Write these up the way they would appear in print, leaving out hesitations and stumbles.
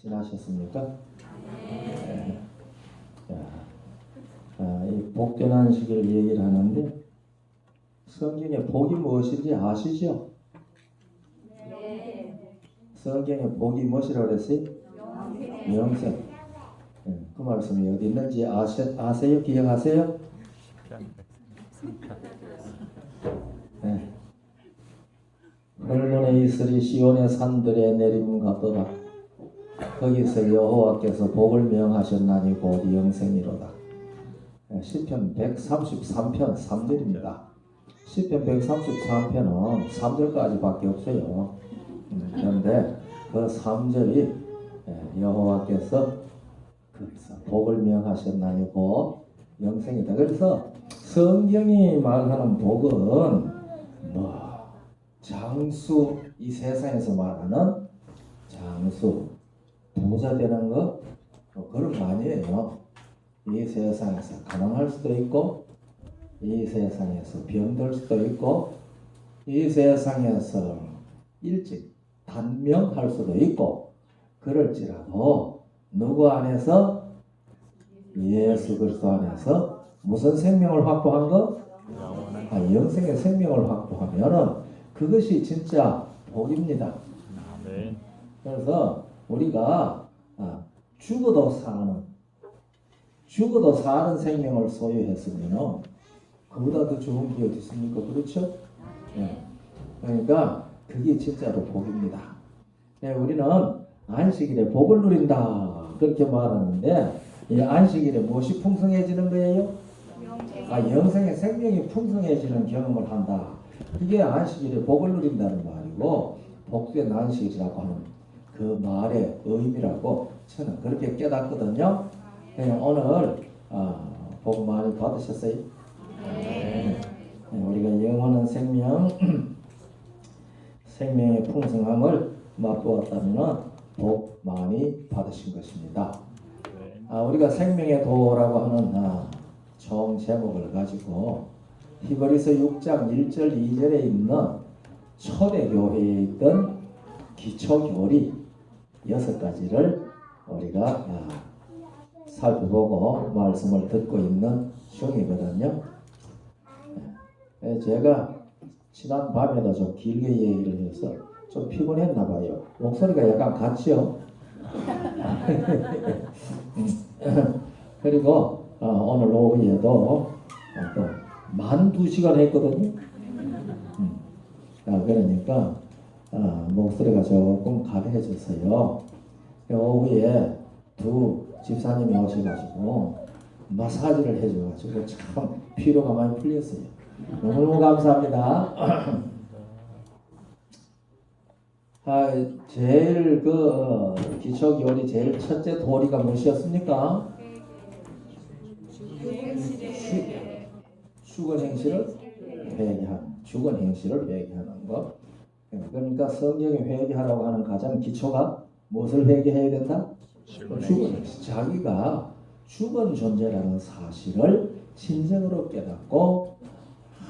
지나셨습니까? 네. 이 복된 안식을 얘기를 하는데 성경에 복이 무엇인지 아시죠? 네. 성경에 복이 무엇이라고 그랬어요? 영생. 네. 그 말씀이 어디 있는지 아세요? 기억하세요? 네. 헐문의 이슬이 시온의 산들에 내림 같도다. 거기서 여호와께서 복을 명하셨나니 곧 영생이로다. 시편 133편 3절입니다. 시편 133편은 3절까지밖에 없어요. 그런데 그 3절이 여호와께서 거기서 복을 명하셨나니 곧 영생이다. 그래서 성경이 말하는 복은 장수, 이 세상에서 말하는 장수, 부자 되는 거 그런 거 아니에요. 이 세상에서 가난할 수도 있고, 이 세상에서 병들 수도 있고, 이 세상에서 일찍 단명할 수도 있고, 그럴지라도 누구 안에서? 예수 그리스도 안에서 무슨 생명을 확보한 거? 영생의 생명을 확보하면은 그것이 진짜 복입니다. 그래서 우리가 죽어도 사는 생명을 소유했으면 그보다 더 좋은 게 어디 있습니까? 그렇죠? 네. 그러니까 그게 진짜로 복입니다. 네, 우리는 안식일에 복을 누린다 그렇게 말하는데 이 안식일에 무엇이 풍성해지는 거예요? 영생의 생명이 풍성해지는 경험을 한다. 이게 안식일에 복을 누린다는 말이고 복된 안식일이라고 하는 그 말의 의미라고 저는 그렇게 깨닫거든요. 오늘 복 많이 받으셨어요? 네. 우리가 영원한 생명의 풍성함을 맛보았다면 복 많이 받으신 것입니다. 우리가 생명의 도라고 하는 총 제목을 가지고 히브리서 6장 1절 2절에 있는 초대교회에 있던 기초교리 6가지를 우리가 살펴보고 말씀을 듣고 있는 중이거든요. 제가 지난 밤에도 좀 길게 얘기를 해서 좀 피곤했나 봐요. 목소리가 약간 같죠? 그리고 오늘 오후에도 또 12시간 했거든요. 그러니까 목소리가 조금 가벼워졌어요. 오후에 두 집사님이 오셔가지고 마사지를 해줘가지고 참 피로가 많이 풀렸어요. 너무 감사합니다. 제일 기초교리 제일 첫째 도리가 무엇이었습니까? 죽은 행실을 회개하는 것. 그러니까 성경에 회개하라고 하는 가장 기초가 무엇을 회개해야 된다? 죽은 행실. 자기가 죽은 존재라는 사실을 진정으로 깨닫고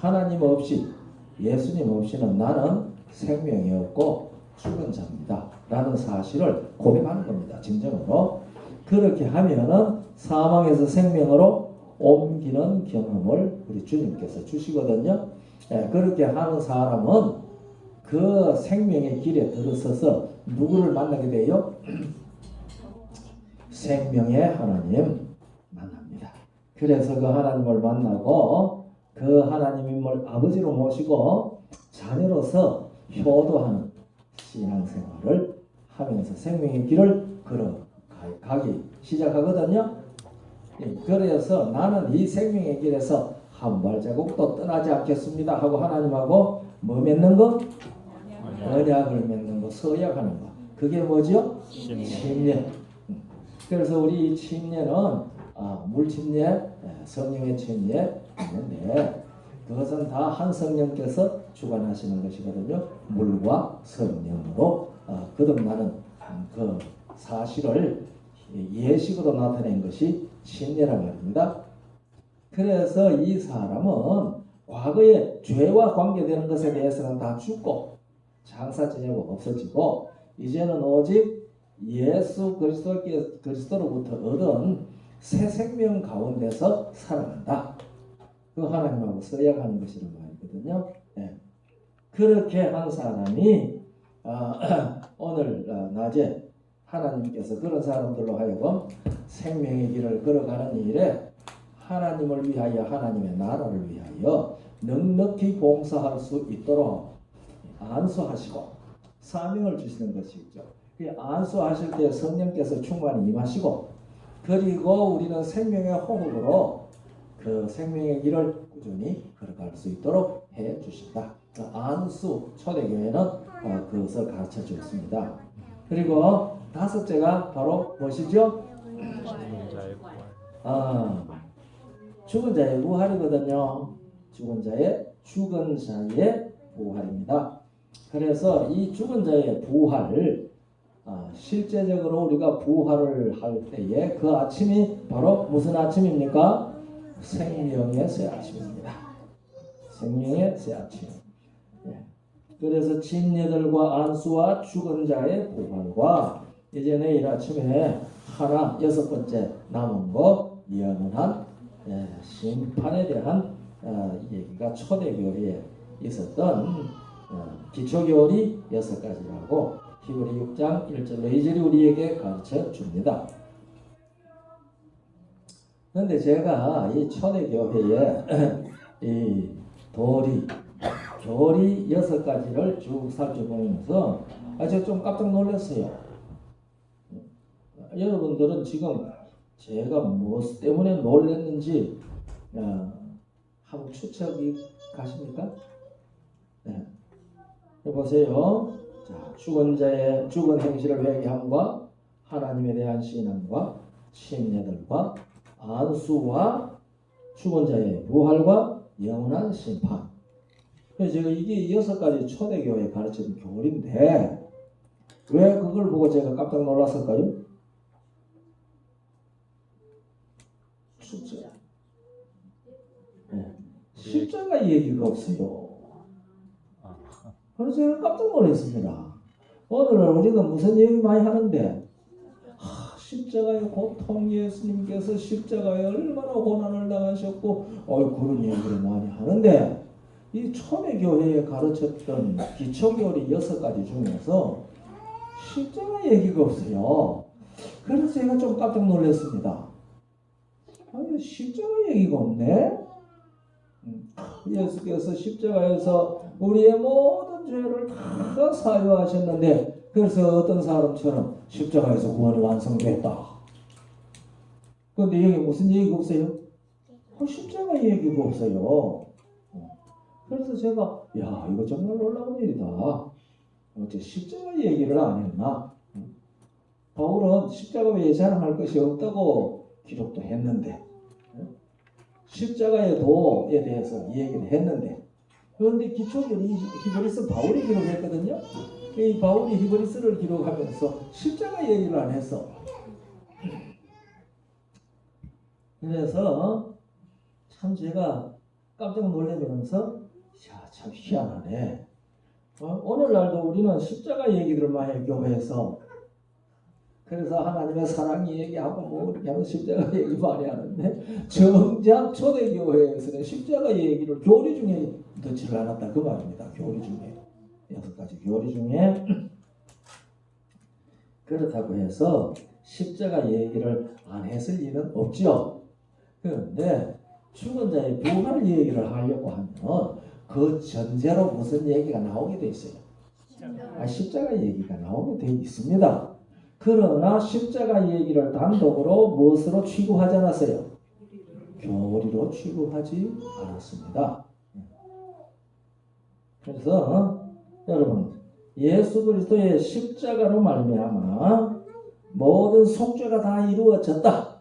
하나님 없이 예수님 없이는 나는 생명이 없고 죽은 자입니다 라는 사실을 고백하는 겁니다. 진정으로. 그렇게 하면은 사망에서 생명으로 옮기는 경험을 우리 주님께서 주시거든요. 그렇게 하는 사람은 그 생명의 길에 들어서서 누구를 만나게 돼요? 생명의 하나님 만납니다. 그래서 그 하나님을 만나고 그 하나님을 아버지로 모시고 자녀로서 효도하는 신앙생활을 하면서 생명의 길을 걸어가기 시작하거든요. 그래서 나는 이 생명의 길에서 한 발자국도 떠나지 않겠습니다 하고 하나님하고 뭐 맺는 거? 언약을 맺는 거, 서약하는 거. 그게 뭐죠? 침례. 그래서 우리 침례는 물침례, 성령의 침례 있는데 그것은 다 한 성령께서 주관하시는 것이거든요. 물과 성령으로 거듭나는 그 사실을 예식으로 나타낸 것이 침례란 말입니다. 그래서 이 사람은 과거에 죄와 관계되는 것에 대해서는 다 죽고 장사 지내고 없어지고 이제는 오직 예수 그리스도로부터 얻은 새 생명 가운데서 살아간다. 그 하나님하고 서약하는 것이란 말이거든요. 네. 그렇게 한 사람이 오늘 낮에 하나님께서 그런 사람들로 하여금 생명의 길을 걸어가는 일에 하나님을 위하여 하나님의 나라를 위하여 넉넉히 봉사할 수 있도록 안수하시고 사명을 주시는 것이죠. 안수하실 때 성령께서 충만히 임하시고 그리고 우리는 생명의 호흡으로 그 생명의 길을 꾸준히 걸어갈 수 있도록 해 주신다. 안수 초대교회는 그것을 가르쳐 주었습니다. 그리고 다섯째가 바로 무엇이죠? 죽은 자의 부활이거든요. 죽은 자의 부활입니다. 그래서 이 죽은 자의 부활을 실제적으로 우리가 부활을 할 때에 그 아침이 바로 무슨 아침입니까? 생명의 새 아침입니다. 생명의 새 아침. 그래서 진예들과 안수와 죽은 자의 부활과 이제 내일 아침에 하나 여섯 번째 남은 거 영원한 심판에 대한 얘기가 초대교회에 있었던 기초교리 6가지라고 히브리 6장 1절로 2절이 우리에게 가르쳐 줍니다. 그런데 제가 이 초대교회에 이 교리 6가지를 쭉 살펴보면서 제가 좀 깜짝 놀랐어요. 여러분들은 지금 제가 무엇 때문에 놀랐는지 한번 추측이 가십니까? 네. 보세요. 자, 죽은 행실을 회개함과 하나님에 대한 신앙과 침례들과 안수와 죽은 자의 부활과 영원한 심판. 그래서 제가 이게 6가지 초대교회 가르치는 교리인데 왜 그걸 보고 제가 깜짝 놀랐을까요? 십자가. 십자가 얘기가 없어요. 그래서 제가 깜짝 놀랐습니다. 오늘날 우리는 무슨 얘기 많이 하는데 십자가의 고통, 예수님께서 십자가에 얼마나 고난을 당하셨고 그런 얘기를 많이 하는데 이 초대교회에 가르쳤던 기초교리 6가지 중에서 십자가 얘기가 없어요. 그래서 제가 좀 깜짝 놀랐습니다. 십자가 얘기가 없네? 예수께서 십자가에서 우리의 모든 죄를 다 사유하셨는데 그래서 어떤 사람처럼 십자가에서 구원이 완성됐다. 그런데 여기 무슨 얘기가 없어요? 십자가 얘기가 없어요. 그래서 제가 이거 정말 놀라운 일이다. 어째 십자가 얘기를 안 했나? 바울은 십자가 외에 자랑할 것이 없다고 기록도 했는데 십자가의 도에 대해서 얘기를 했는데 그런데 기초교리 히브리서 바울이 기록했거든요. 이 바울이 히브리서를 기록하면서 십자가 얘기를 안 했어. 그래서 참 제가 깜짝 놀라면서 참 희한하네. 오늘날도 우리는 십자가 얘기들을 많이 해 교회에서. 그래서 하나님의 사랑 얘기하고 뭐 이렇게 하면 십자가 얘기 많이 하는데 정작 초대교회에서는 십자가 얘기를 교리 중에 넣지를 않았다 그 말입니다. 교리 중에 6가지 교리 중에 그렇다고 해서 십자가 얘기를 안 했을 일은 없죠. 그런데 죽은 자의 부활 얘기를 하려고 하면 그 전제로 무슨 얘기가 나오게 돼 있어요. 십자가 얘기가 나오게 돼 있습니다. 그러나 십자가 얘기를 단독으로 무엇으로 취급하지 않았어요? 교리로 취급하지 않았습니다. 그래서 여러분 예수 그리스도의 십자가로 말미암아 모든 속죄가 다 이루어졌다.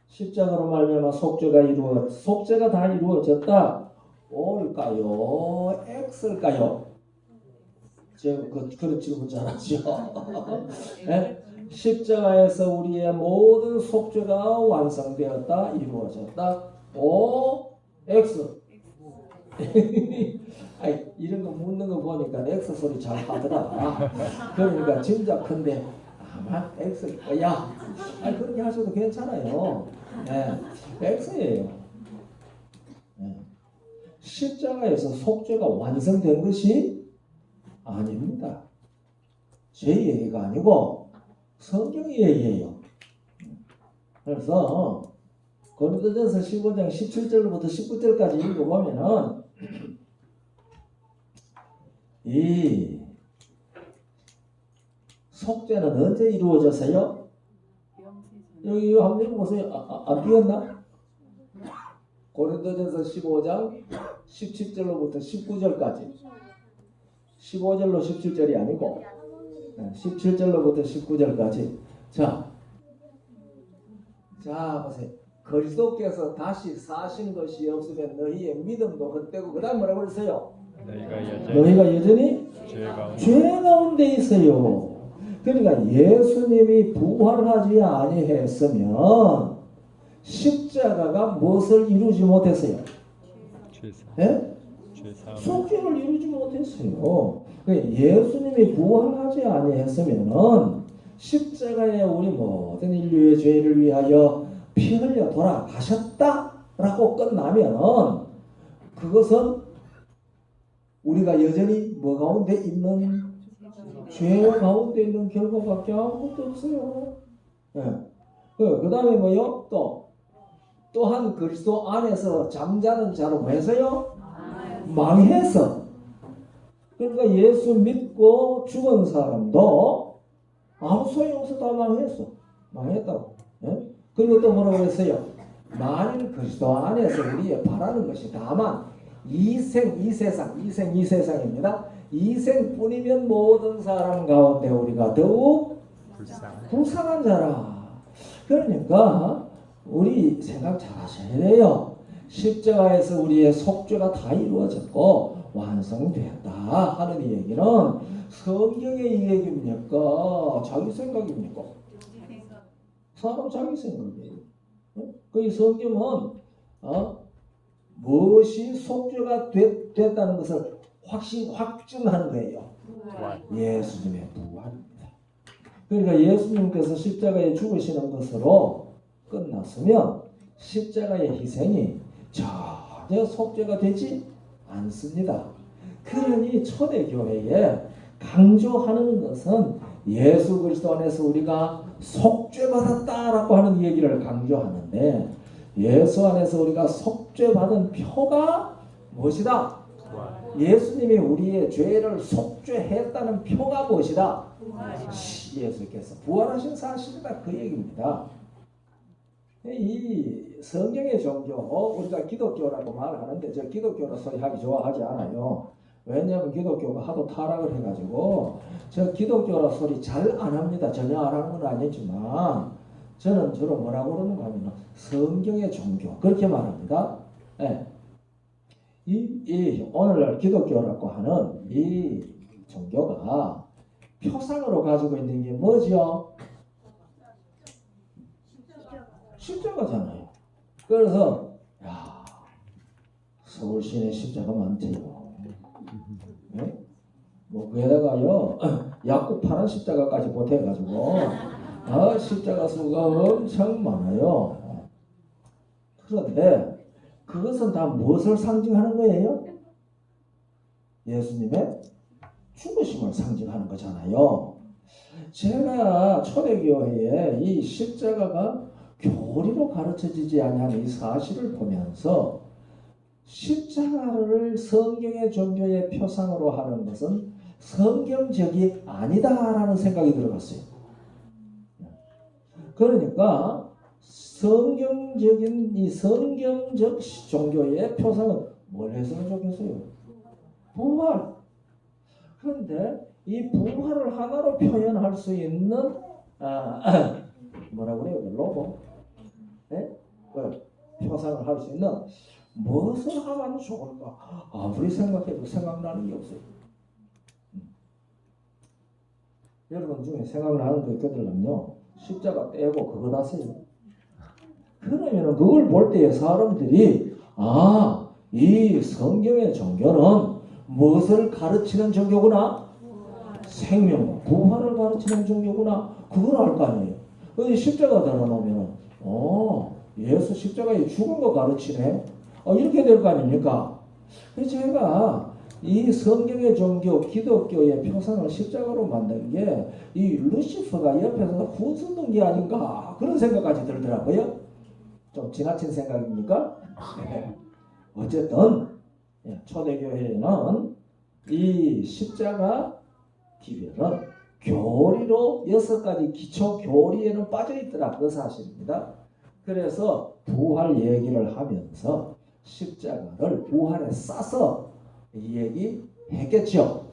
십자가로 말미암아 속죄가 다 이루어졌다. O일까요? X일까요? 제가 그런 질문 잘하죠. 네? 십자가에서 우리의 모든 속죄가 완성되었다, 이루어졌다. O, X. 이런 거 묻는 거 보니까 X 소리 잘 하더라. 그러니까 짐작컨대 아마 X일 거야. 아니 그렇게 하셔도 괜찮아요. 네, X예요. 네. 십자가에서 속죄가 완성된 것이 아닙니다. 제 얘기가 아니고 성경의 얘기예요. 그래서 고린도전서 15장 17절부터 19절까지 읽어보면은 이 속죄는 언제 이루어졌어요? 여기 한번 읽어보세요. 안 띄었나? 고린도전서 15장 17절로부터 19절까지 15절로 17절이 아니고 17절로부터 19절까지 자 보세요. 그리스도께서 다시 사신 것이 없으면 너희의 믿음도 헛되고 그 다음 뭐라고 그랬어요? 너희가 여전히 죄 가운데 있어요. 그러니까 예수님이 부활하지 아니했으면 십자가가 무엇을 이루지 못했어요? 네? 속죄를 이루지 못했어요. 예수님이 부활하지 아니했으면은 십자가에 우리 모든 인류의 죄를 위하여 피 흘려 돌아가셨다라고 끝나면은 그것은 우리가 여전히 뭐 가운데 있는 죄 가운데 있는 결과밖에 아무것도 없어요. 네. 그 다음에 뭐요? 또한 그리스도 안에서 잠자는 자로 뭐 해서요? 망해서. 그러니까 예수 믿고 죽은 사람도 아무 소용없어 다 망했다고. 예? 그리고 또 뭐라고 했어요? 만일 그리스도 안에서 우리의 바라는 것이 다만 이 세상입니다. 이 생뿐이면 모든 사람 가운데 우리가 더욱 불쌍한 자라. 그러니까 우리 생각 잘 하셔야 돼요. 십자가에서 우리의 속죄가 다 이루어졌고 완성됐다 하는 이 얘기는 성경의 이 얘기입니까? 자기 생각입니까? 사람 자기 생각이에요. 그 성경은 무엇이 속죄가 됐다는 것을 확증하는 거예요. 예수님의 부활입니다. 그러니까 예수님께서 십자가에 죽으시는 것으로 끝났으면 십자가의 희생이 전혀 속죄가 되지 않습니다. 그러니 초대교회에 강조하는 것은 예수 그리스도 안에서 우리가 속죄받았다라고 하는 얘기를 강조하는데 예수 안에서 우리가 속죄받은 표가 무엇이다? 예수님이 우리의 죄를 속죄했다는 표가 무엇이다? 예수께서 부활하신 사실이다 그 얘기입니다. 이 성경의 종교 우리가 기독교라고 말하는데 저 기독교로 소리하기 좋아하지 않아요. 왜냐하면 기독교가 하도 타락을 해가지고 저 기독교라 소리 잘 안 합니다. 전혀 안 하는 건 아니지만 저는 주로 뭐라고 그러는가 하면 성경의 종교 그렇게 말합니다. 네. 이 오늘날 기독교라고 하는 이 종교가 표상으로 가지고 있는 게 뭐죠? 십자가잖아요. 그래서 서울 시내 십자가 많대요. 네? 뭐 그에다가요 약국 파란 십자가까지 보태가지고 십자가 수가 엄청 많아요. 그런데 그것은 다 무엇을 상징하는 거예요? 예수님의 죽으심을 상징하는 거잖아요. 제가 초대교회에 이 십자가가 교리로 가르쳐지지 않는 이 사실을 보면서 십자가를 성경의 종교의 표상으로 하는 것은 성경적이 아니다라는 생각이 들어갔어요. 그러니까 성경적인 이 성경적 종교의 표상은 뭘 했으면 좋겠어요? 부활. 그런데 이 부활을 하나로 표현할 수 있는 뭐라고 그래요? 로고? 네? 표상을 할 수 있는 무엇을 하면 좋을까? 아무리 생각해도 생각나는 게 없어요. 여러분 중에 생각나는 거 있거든요. 십자가 떼고 그거 다세요. 그러면 그걸 볼 때에 사람들이 이 성경의 종교는 무엇을 가르치는 종교구나? 생명과 부활을 가르치는 종교구나. 그걸 알 거 아니에요. 근데 십자가 달아놓으면 예수 십자가에 죽은 거 가르치네. 이렇게 될 거 아닙니까? 그래서 제가 이 성경의 종교, 기독교의 표상을 십자가로 만든 게 이 루시퍼가 옆에서 후쓰는 게 아닌가 그런 생각까지 들더라고요. 좀 지나친 생각입니까? 네. 어쨌든 초대교회는 이 십자가 기별은 교리로 6가지 기초 교리에는 빠져있더라 그 사실입니다. 그래서 부활 얘기를 하면서 십자가를 부활에 싸서 이 얘기 했겠죠.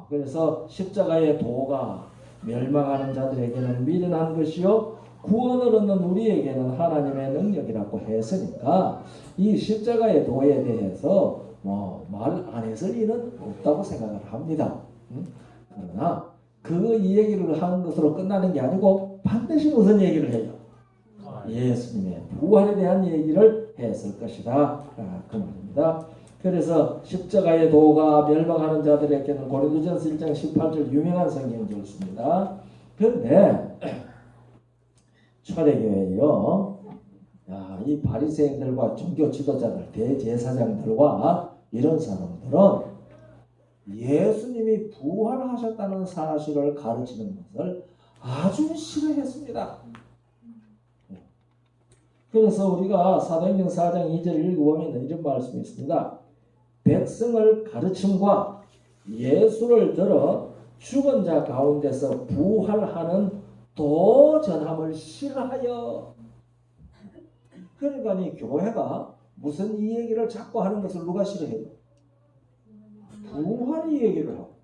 그래서 십자가의 도가 멸망하는 자들에게는 미련한 것이요 구원을 얻는 우리에게는 하나님의 능력이라고 했으니까 이 십자가의 도에 대해서 말 안 했을 일은 없다고 생각을 합니다. 그러나 그 얘기를 하는 것으로 끝나는 게 아니고 반드시 무슨 얘기를 해요? 예수님의 부활에 대한 얘기를 했을 것이다. 그 말입니다. 그래서 십자가의 도가 멸망하는 자들에게는 고린도전서 1장 18절 유명한 성경절수입니다. 그런데 초대교회요, 이 바리새인들과 종교 지도자들, 대제사장들과 이런 사람들은 예수님이 부활하셨다는 사실을 가르치는 것을 아주 싫어했습니다. 그래서 우리가 사도행전 4장 2절 읽어보면 이런 말씀이 있습니다. 백성을 가르침과 예수를 들어 죽은 자 가운데서 부활하는 도 전함을 싫어하여. 그러니까 이 교회가 무슨 이 얘기를 자꾸 하는 것을 누가 싫어해요? 부활 얘기를 하고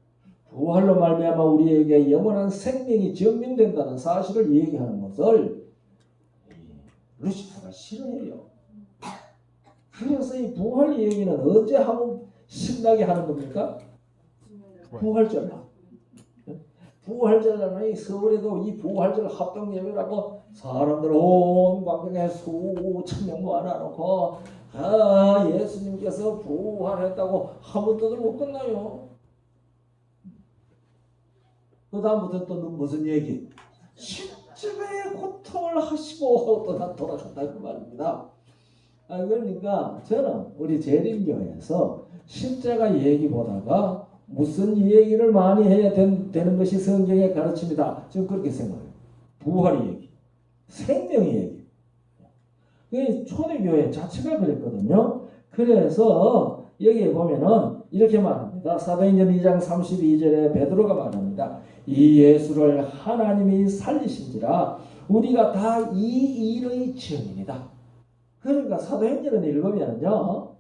부활로 말미암아 우리에게 영원한 생명이 증명된다는 사실을 얘기하는 것을 루시퍼가 싫어해요. 그래서 이 부활 얘기는 언제 하면 신나게 하는 겁니까? 부활절. 부활절은 서울에도 이 부활절 합동 예배라고 사람들 온 광경에 수천 명 모아놓고 예수님께서 부활했다고 한번 떠들고 끝나요. 그 다음부터 또 무슨 얘기? 십자가의 고통을 하시고 또 돌아갔다 그 말입니다. 그러니까 저는 우리 재림교회에서 십자가 얘기보다가 무슨 얘기를 많이 해야 되는 것이 성경의 가르침이다. 저는 그렇게 생각해요. 부활의 얘기, 생명의 얘기. 초대교회 자체가 그랬거든요. 그래서 여기에 보면은 이렇게 말합니다. 사도행전 2장 32절에 베드로가 말합니다. 이 예수를 하나님이 살리신지라 우리가 다 이 일의 증인이다. 그러니까 사도행전을 읽으면요,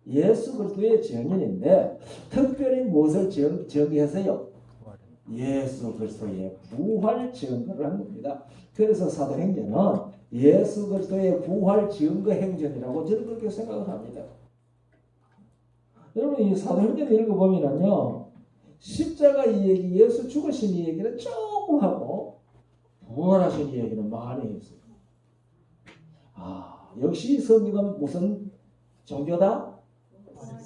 예수 그리스도의 증인인데 특별히 무엇을 증거해서요? 예수 그리스도의 부활 증거를 한 겁니다. 그래서 사도행전은 예수 그리스도의 부활 증거 행전이라고 저는 그렇게 생각을 합니다. 여러분 이 사도행전 읽어보면요, 십자가 이 얘기, 예수 죽으신 이 얘기는 조금 하고 부활하신 이 얘기는 많이 했어요. 역시 성경은 무슨 종교다?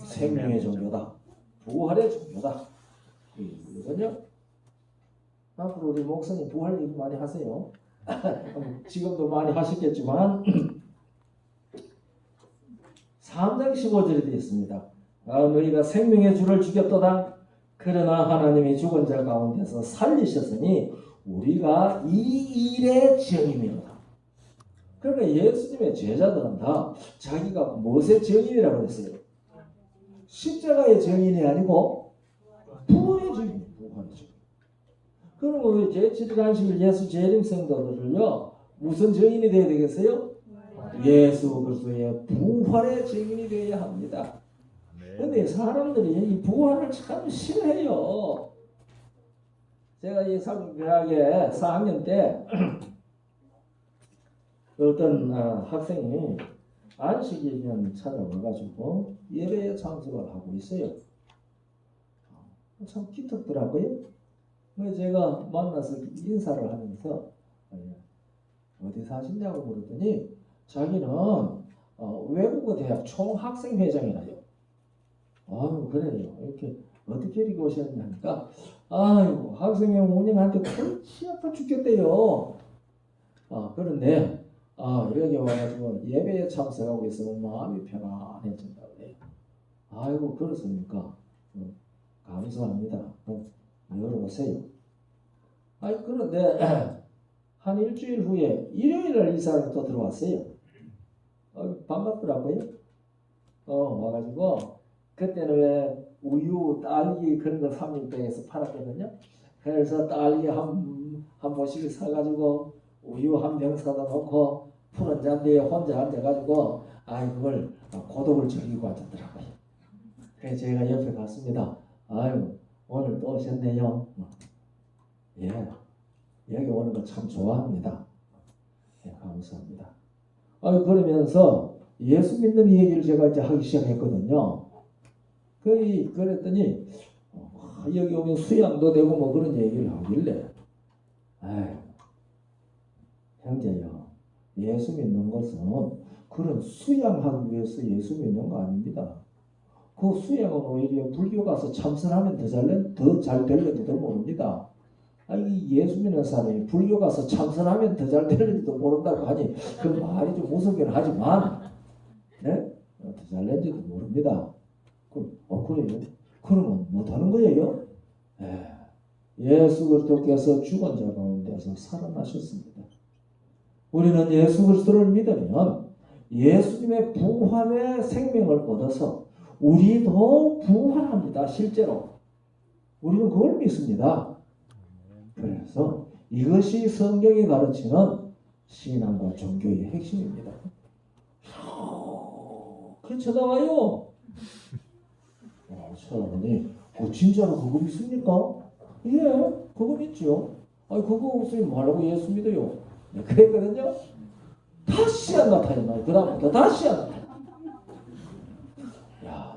생명의 종교다. 부활의 종교다. 이거는요. 앞으로 우리 목사님 부활 얘기 많이 하세요. 지금도 많이 하셨겠지만 3장 15절에 되어 있습니다. 너희가 생명의 주를 죽였도다. 그러나 하나님이 죽은 자 가운데서 살리셨으니 우리가 이 일의 증인이로다. 그러니까 예수님의 제자들은 다 자기가 무엇의 증인이라고 했어요? 십자가의 증인이 아니고 부활의 증인, 부활의 증인. 그럼 우리 제7일 안식일 예수 재림 성도들을요 무슨 증인이 되어야 되겠어요? 예수 그리스도의 부활의 증인이 되어야 합니다. 그런데 사람들이 이 부활을 참 싫어해요. 제가 이 사교대학에 4학년 때 어떤 학생이 안식일이면 찾아와가지고 예배에 참석을 하고 있어요. 참 기특더라고요. 그래서 제가 만나서 인사를 하면서 어디 사시냐고 물었더니 자기는 외국어 대학 총학생회장이라요. 그래요. 이렇게 어떻게 이렇게 오셨냐니까 아이고 학생회 운영한테 골치 아파 죽겠대요. 그런데 여기 와가지고 예배에 참석하고 있으면 마음이 편안해진다 그래요. 아이고 그렇습니까? 감사합니다. 열어보세요. 그런데 한 일주일 후에 일요일날 이 사람이 또 들어왔어요. 반갑더라고요. 와가지고 그때는 왜 우유, 딸기 그런 걸 3일병에서 팔았거든요. 그래서 딸기 한 보씩 사가지고 우유 한 병 사다 놓고 푸른 잔디에 혼자 앉아가지고 그걸 고독을 즐기고 앉았더라고요. 그래서 제가 옆에 갔습니다. 아유 오늘 또 오셨네요. 예, 여기 오는 거 참 좋아합니다. 예, 감사합니다. 그러면서 예수 믿는 얘기를 제가 이제 하기 시작했거든요. 그랬더니 여기 오면 수양도 되고 뭐 그런 얘기를 하길래 형제요, 예수 믿는 것은 그런 수양하기 위해서 예수 믿는 거 아닙니다. 그 수양은 오히려 불교 가서 참선하면 더 잘 될지도 모릅니다. 예수 믿는 사람이 불교 가서 참선하면 더 잘 될지도 모른다고 하니 그 말이 좀 무섭긴 하지만 네? 더 잘 될지도 모릅니다. 그래요? 그러면 못하는 거예요? 예수 그리스도께서 죽은 자 가운데서 살아나셨습니다. 우리는 예수 그리스도를 믿으면 예수님의 부활의 생명을 얻어서 우리도 부활합니다. 실제로 우리는 그걸 믿습니다. 그래서 이것이 성경이 가르치는 신앙과 종교의 핵심입니다. 그래 쳐다봐요. 쳐다보니 진짜로 그거 믿습니까? 예, 그거 믿죠. 그거 없으면 뭐하려고 예수 믿어요. 네, 그랬거든요. 다시 안 나타나요. 그 다음부터 다시 안 나타나요.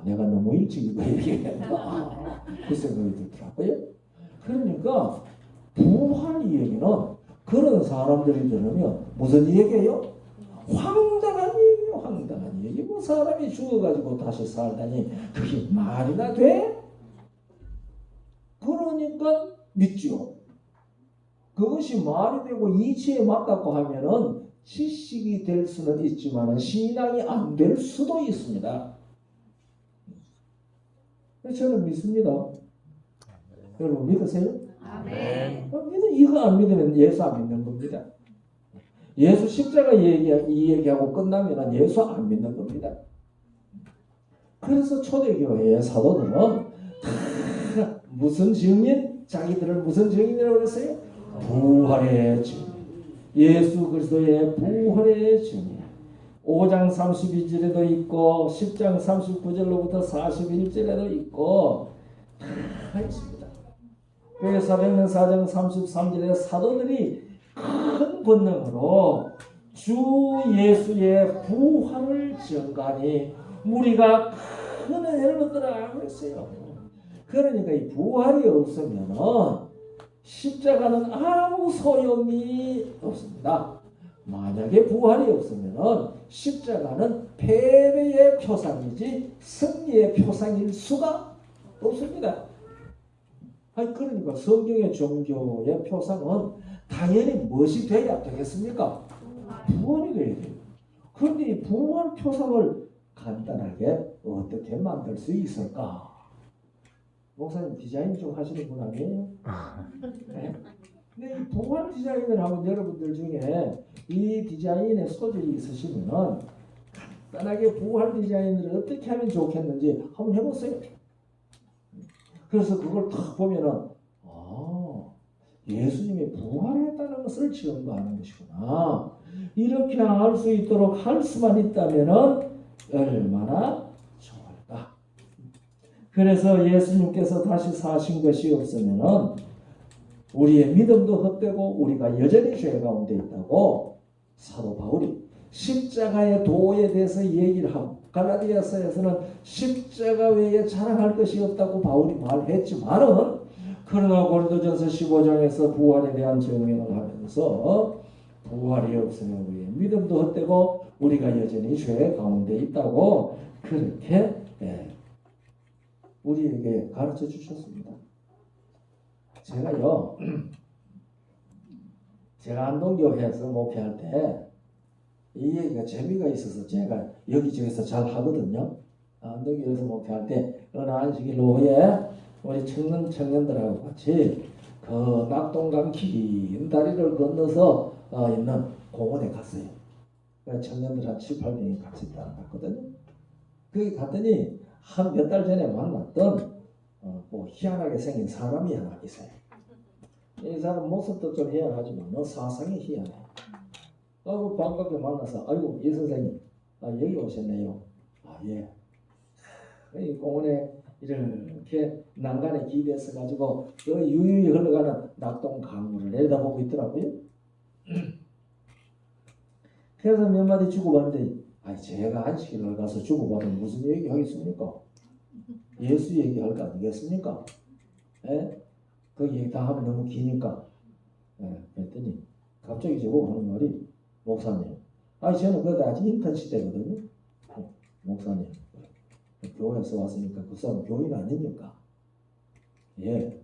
내가 너무 일찍 이거 얘기했나 그 생각이 들더라고요. 그러니까 부활 얘기는 그런 사람들이 들으면 무슨 얘기예요? 황당한 얘기예요. 황당한 얘기. 뭐 사람이 죽어가지고 다시 살다니 그게 말이나 돼? 그러니까 믿죠. 그것이 말이 되고 이치에 맞다고 하면은 지식이 될 수는 있지만 신앙이 안 될 수도 있습니다. 저는 믿습니다. 여러분 믿으세요? 아멘. 이거 안 믿으면 예수 안 믿는 겁니다. 예수 십자가 이 얘기하고 끝나면 예수 안 믿는 겁니다. 그래서 초대교회의 사도들은 무슨 증인? 자기들을 무슨 증인이라고 그랬어요? 부활의 증인. 예수 그리스도의 부활의 증인. 5장 32절에도 있고 10장 39절로부터 41절에도 있고 다 있습니다. 그래서 사도행전 4장 33절에 사도들이 큰 권능으로 주 예수의 부활을 증가하니 무리가 큰 은혜를 얻으라 그랬어요. 그러니까 이 부활이 없으면은 십자가는 아무 소용이 없습니다. 만약에 부활이 없으면은 십자가는 패배의 표상이지 승리의 표상일 수가 없습니다. 그러니까 성경의 종교의 표상은 당연히 무엇이 돼야 되겠습니까? 부활이 돼야 돼요. 그런데 이 부활 표상을 간단하게 어떻게 만들 수 있을까? 목사님 디자인 좀 하시는 분 아니에요? 네? 근데 이 부활 디자인을 하면 여러분들 중에 이 디자인에 소질이 있으시면 간단하게 부활 디자인을 어떻게 하면 좋겠는지 한번 해보세요. 그래서 그걸 딱 보면은 예수님이 부활했다는 것을 증거하는 것이구나. 이렇게 알 수 있도록 할 수만 있다면은 얼마나 좋을까. 그래서 예수님께서 다시 사신 것이 없으면은 우리의 믿음도 헛되고 우리가 여전히 죄 가운데 있다고 사도 바울이 십자가의 도에 대해서 얘기를 하고 갈라디아서에서는 십자가 외에 자랑할 것이 없다고 바울이 말했지만은 그러나 고린도전서 15장에서 부활에 대한 증명을 하면서 부활이 없으면 우리의 믿음도 헛되고 우리가 여전히 죄 가운데 있다고 그렇게 우리에게 가르쳐 주셨습니다. 제가요, 제가 안동교회에서 목회할 때 이 얘기가 재미가 있어서 제가 여기저기서 잘 하거든요. 안동교회에서 목회할 때 어느 안식일 오후에 우리 청년들하고 같이 그 낙동강 긴 다리를 건너서 있는 공원에 갔어요. 청년들 한 7, 8명이 같이 따라갔거든요. 거기 갔더니 한 몇 달 전에 만났던 뭐 희한하게 생긴 사람이 하나 있어요. 이 사람 모습도 좀 희한하지만 사상이 희한해. 반갑게 만나서 아이고 이 선생님 여기 오셨네요. 예. 이 공원에 이렇게 난간에 기대서 가지고 유유히 흘러가는 낙동 강물을 내려다보고 있더라고요. 그래서 몇 마디 주고받는데 제가 안식일을 가서 주고받으면 무슨 얘기 하겠습니까? 예수 얘기할 거 아니겠습니까? 예? 그 얘기 다 하면 너무 기니까. 그랬더니 갑자기 저보고 하는 말이 목사님. 저는 그때 아직 인턴 시대거든요. 목사님. 교회에서 왔으니까 그 사람 교인 아닙니까? 예.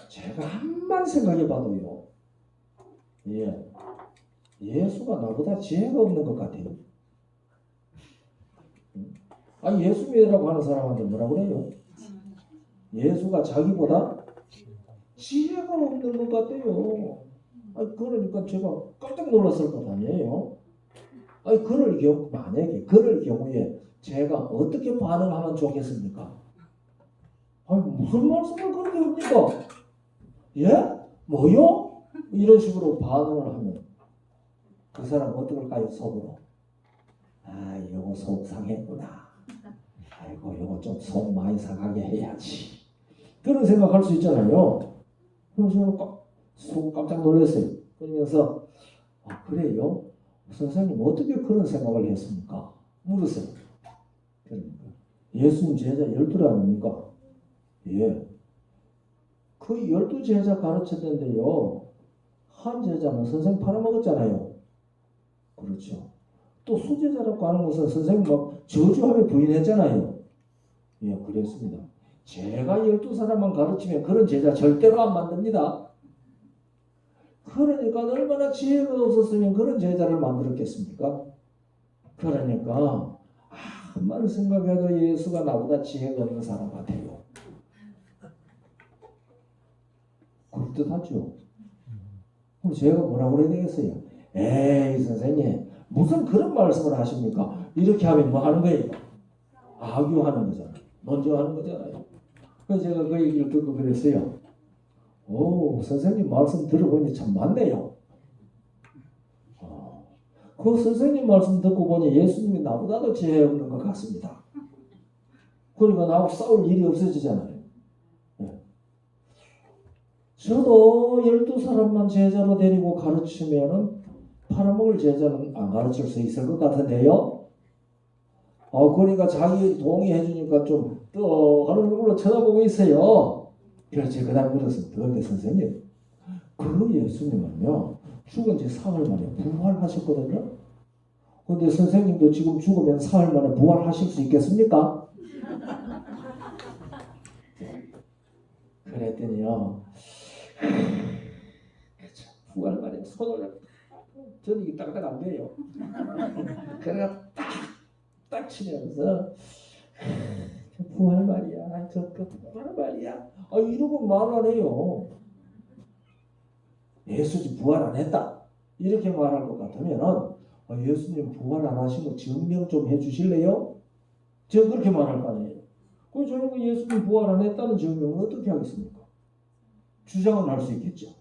제가 한만 생각해봐도요. 예. 예수가 나보다 지혜가 없는 것 같아요. 예수 믿으라고 하는 사람한테 뭐라 그래요? 예수가 자기보다 지혜가 없는 것 같아요. 그러니까 제가 깜짝 놀랐을 것 아니에요. 만약에 그럴 경우에 제가 어떻게 반응하면 좋겠습니까? 무슨 말씀을 그렇게 합니까? 예? 뭐요? 이런 식으로 반응을 하면 그 사람 어떨까요? 속으로. 이거 속 상했구나. 아이고 이거 좀 속 많이 상하게 해야지. 그런 생각할 수 있잖아요. 그래서 제가 속 깜짝 놀랐어요. 그러면서 그래요? 선생님 어떻게 그런 생각을 했습니까? 물으세요. 그러니까 예수님 제자 12 아닙니까? 예. 그 12제자 가르쳤는데요. 한 제자는 선생님 팔아먹었잖아요. 그렇죠. 또 수제자라고 하는 것은 선생님 막 저주하며 부인했잖아요. 예, 그랬습니다. 제가 12사람만 가르치면 그런 제자 절대로 안 만듭니다. 그러니까 얼마나 지혜가 없었으면 그런 제자를 만들었겠습니까? 그러니까 한만 생각해도 예수가 나보다 지혜가 없는 사람 같아요. 그럴듯하죠. 그럼 제가 뭐라고 그래야 되겠어요? 에이 선생님 무슨 그런 말씀을 하십니까? 이렇게 하면 뭐 하는 거예요? 악유하는 거잖아요. 논조하는 거잖아요. 그래서 제가 그 얘기를 듣고 그랬어요. 선생님 말씀 들어보니 참 맞네요. 그 선생님 말씀 듣고 보니 예수님이 나보다도 지혜 없는 것 같습니다. 그러니까 나하고 싸울 일이 없어지잖아요. 네. 저도 12사람만 제자로 데리고 가르치면은 팔아먹을 제자는 안 가르칠 수 있을 것 같은데요. 그러니까 자기 동의해 주니까 좀 하늘로 쳐다보고 있어요. 그래서 제가 그다음 물었습니다. 그런데 선생님, 그 예수님은요 죽은 지 사흘 만에 부활하셨거든요. 근데 선생님도 지금 죽으면 사흘 만에 부활하실 수 있겠습니까? 그랬더니요. 부활 말에 손을 저는 이게 딱딱 안 돼요. 그래가 딱 치면서 부활 말이야. 부활 말이야. 이러고 말 안 해요. 예수님 부활 안 했다. 이렇게 말할 것 같으면은 예수님 부활 안 하신 거 증명 좀 해주실래요? 제가 그렇게 말할 거 아니에요. 그래서 저는 예수님 부활 안 했다는 증명을 어떻게 하겠습니까? 주장은 할 수 있겠죠.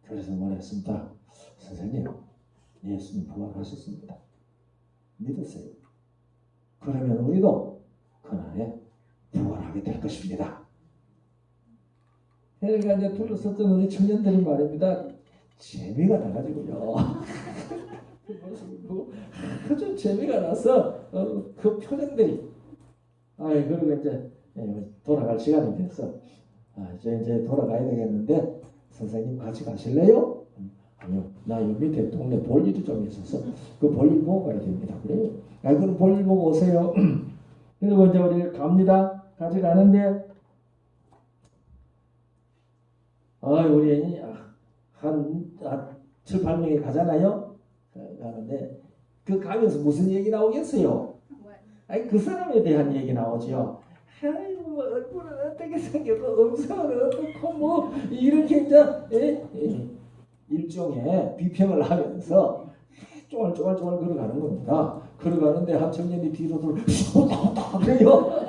그래서 말했습니다. 선생님, 예수님 부활하셨습니다. 믿으세요. 그러면 우리도 그날에 부활하게 될 것입니다. 그러니까 이제 둘러섰던 우리 청년들이 말입니다. 재미가 나가지고요. 아주 재미가 나서 그 표정들이 그리고 이제 돌아갈 시간이 돼서 이제 돌아가야 되겠는데 선생님 같이 가실래요? 아니요. 나 이 밑에 동네 볼 일이 좀 있어서 그 볼 일 보고 가야 됩니다. 그래요? 그럼 볼 일 보고 오세요. 그리고 이제 우리 갑니다. 가져가는데 우리 한 7, 8명이 가잖아요. 가는데 그 가면서 무슨 얘기 나오겠어요? 아니 그 사람에 대한 얘기 나오죠. 아이고 뭐 얼굴은 어떻게 생겼고 음성은 어떻고 뭐 이렇게 이제 일종의 비평을 하면서 쫄쫄쫄 걸어가는 겁니다. 걸어가는데 한 청년이 뒤로 그래요.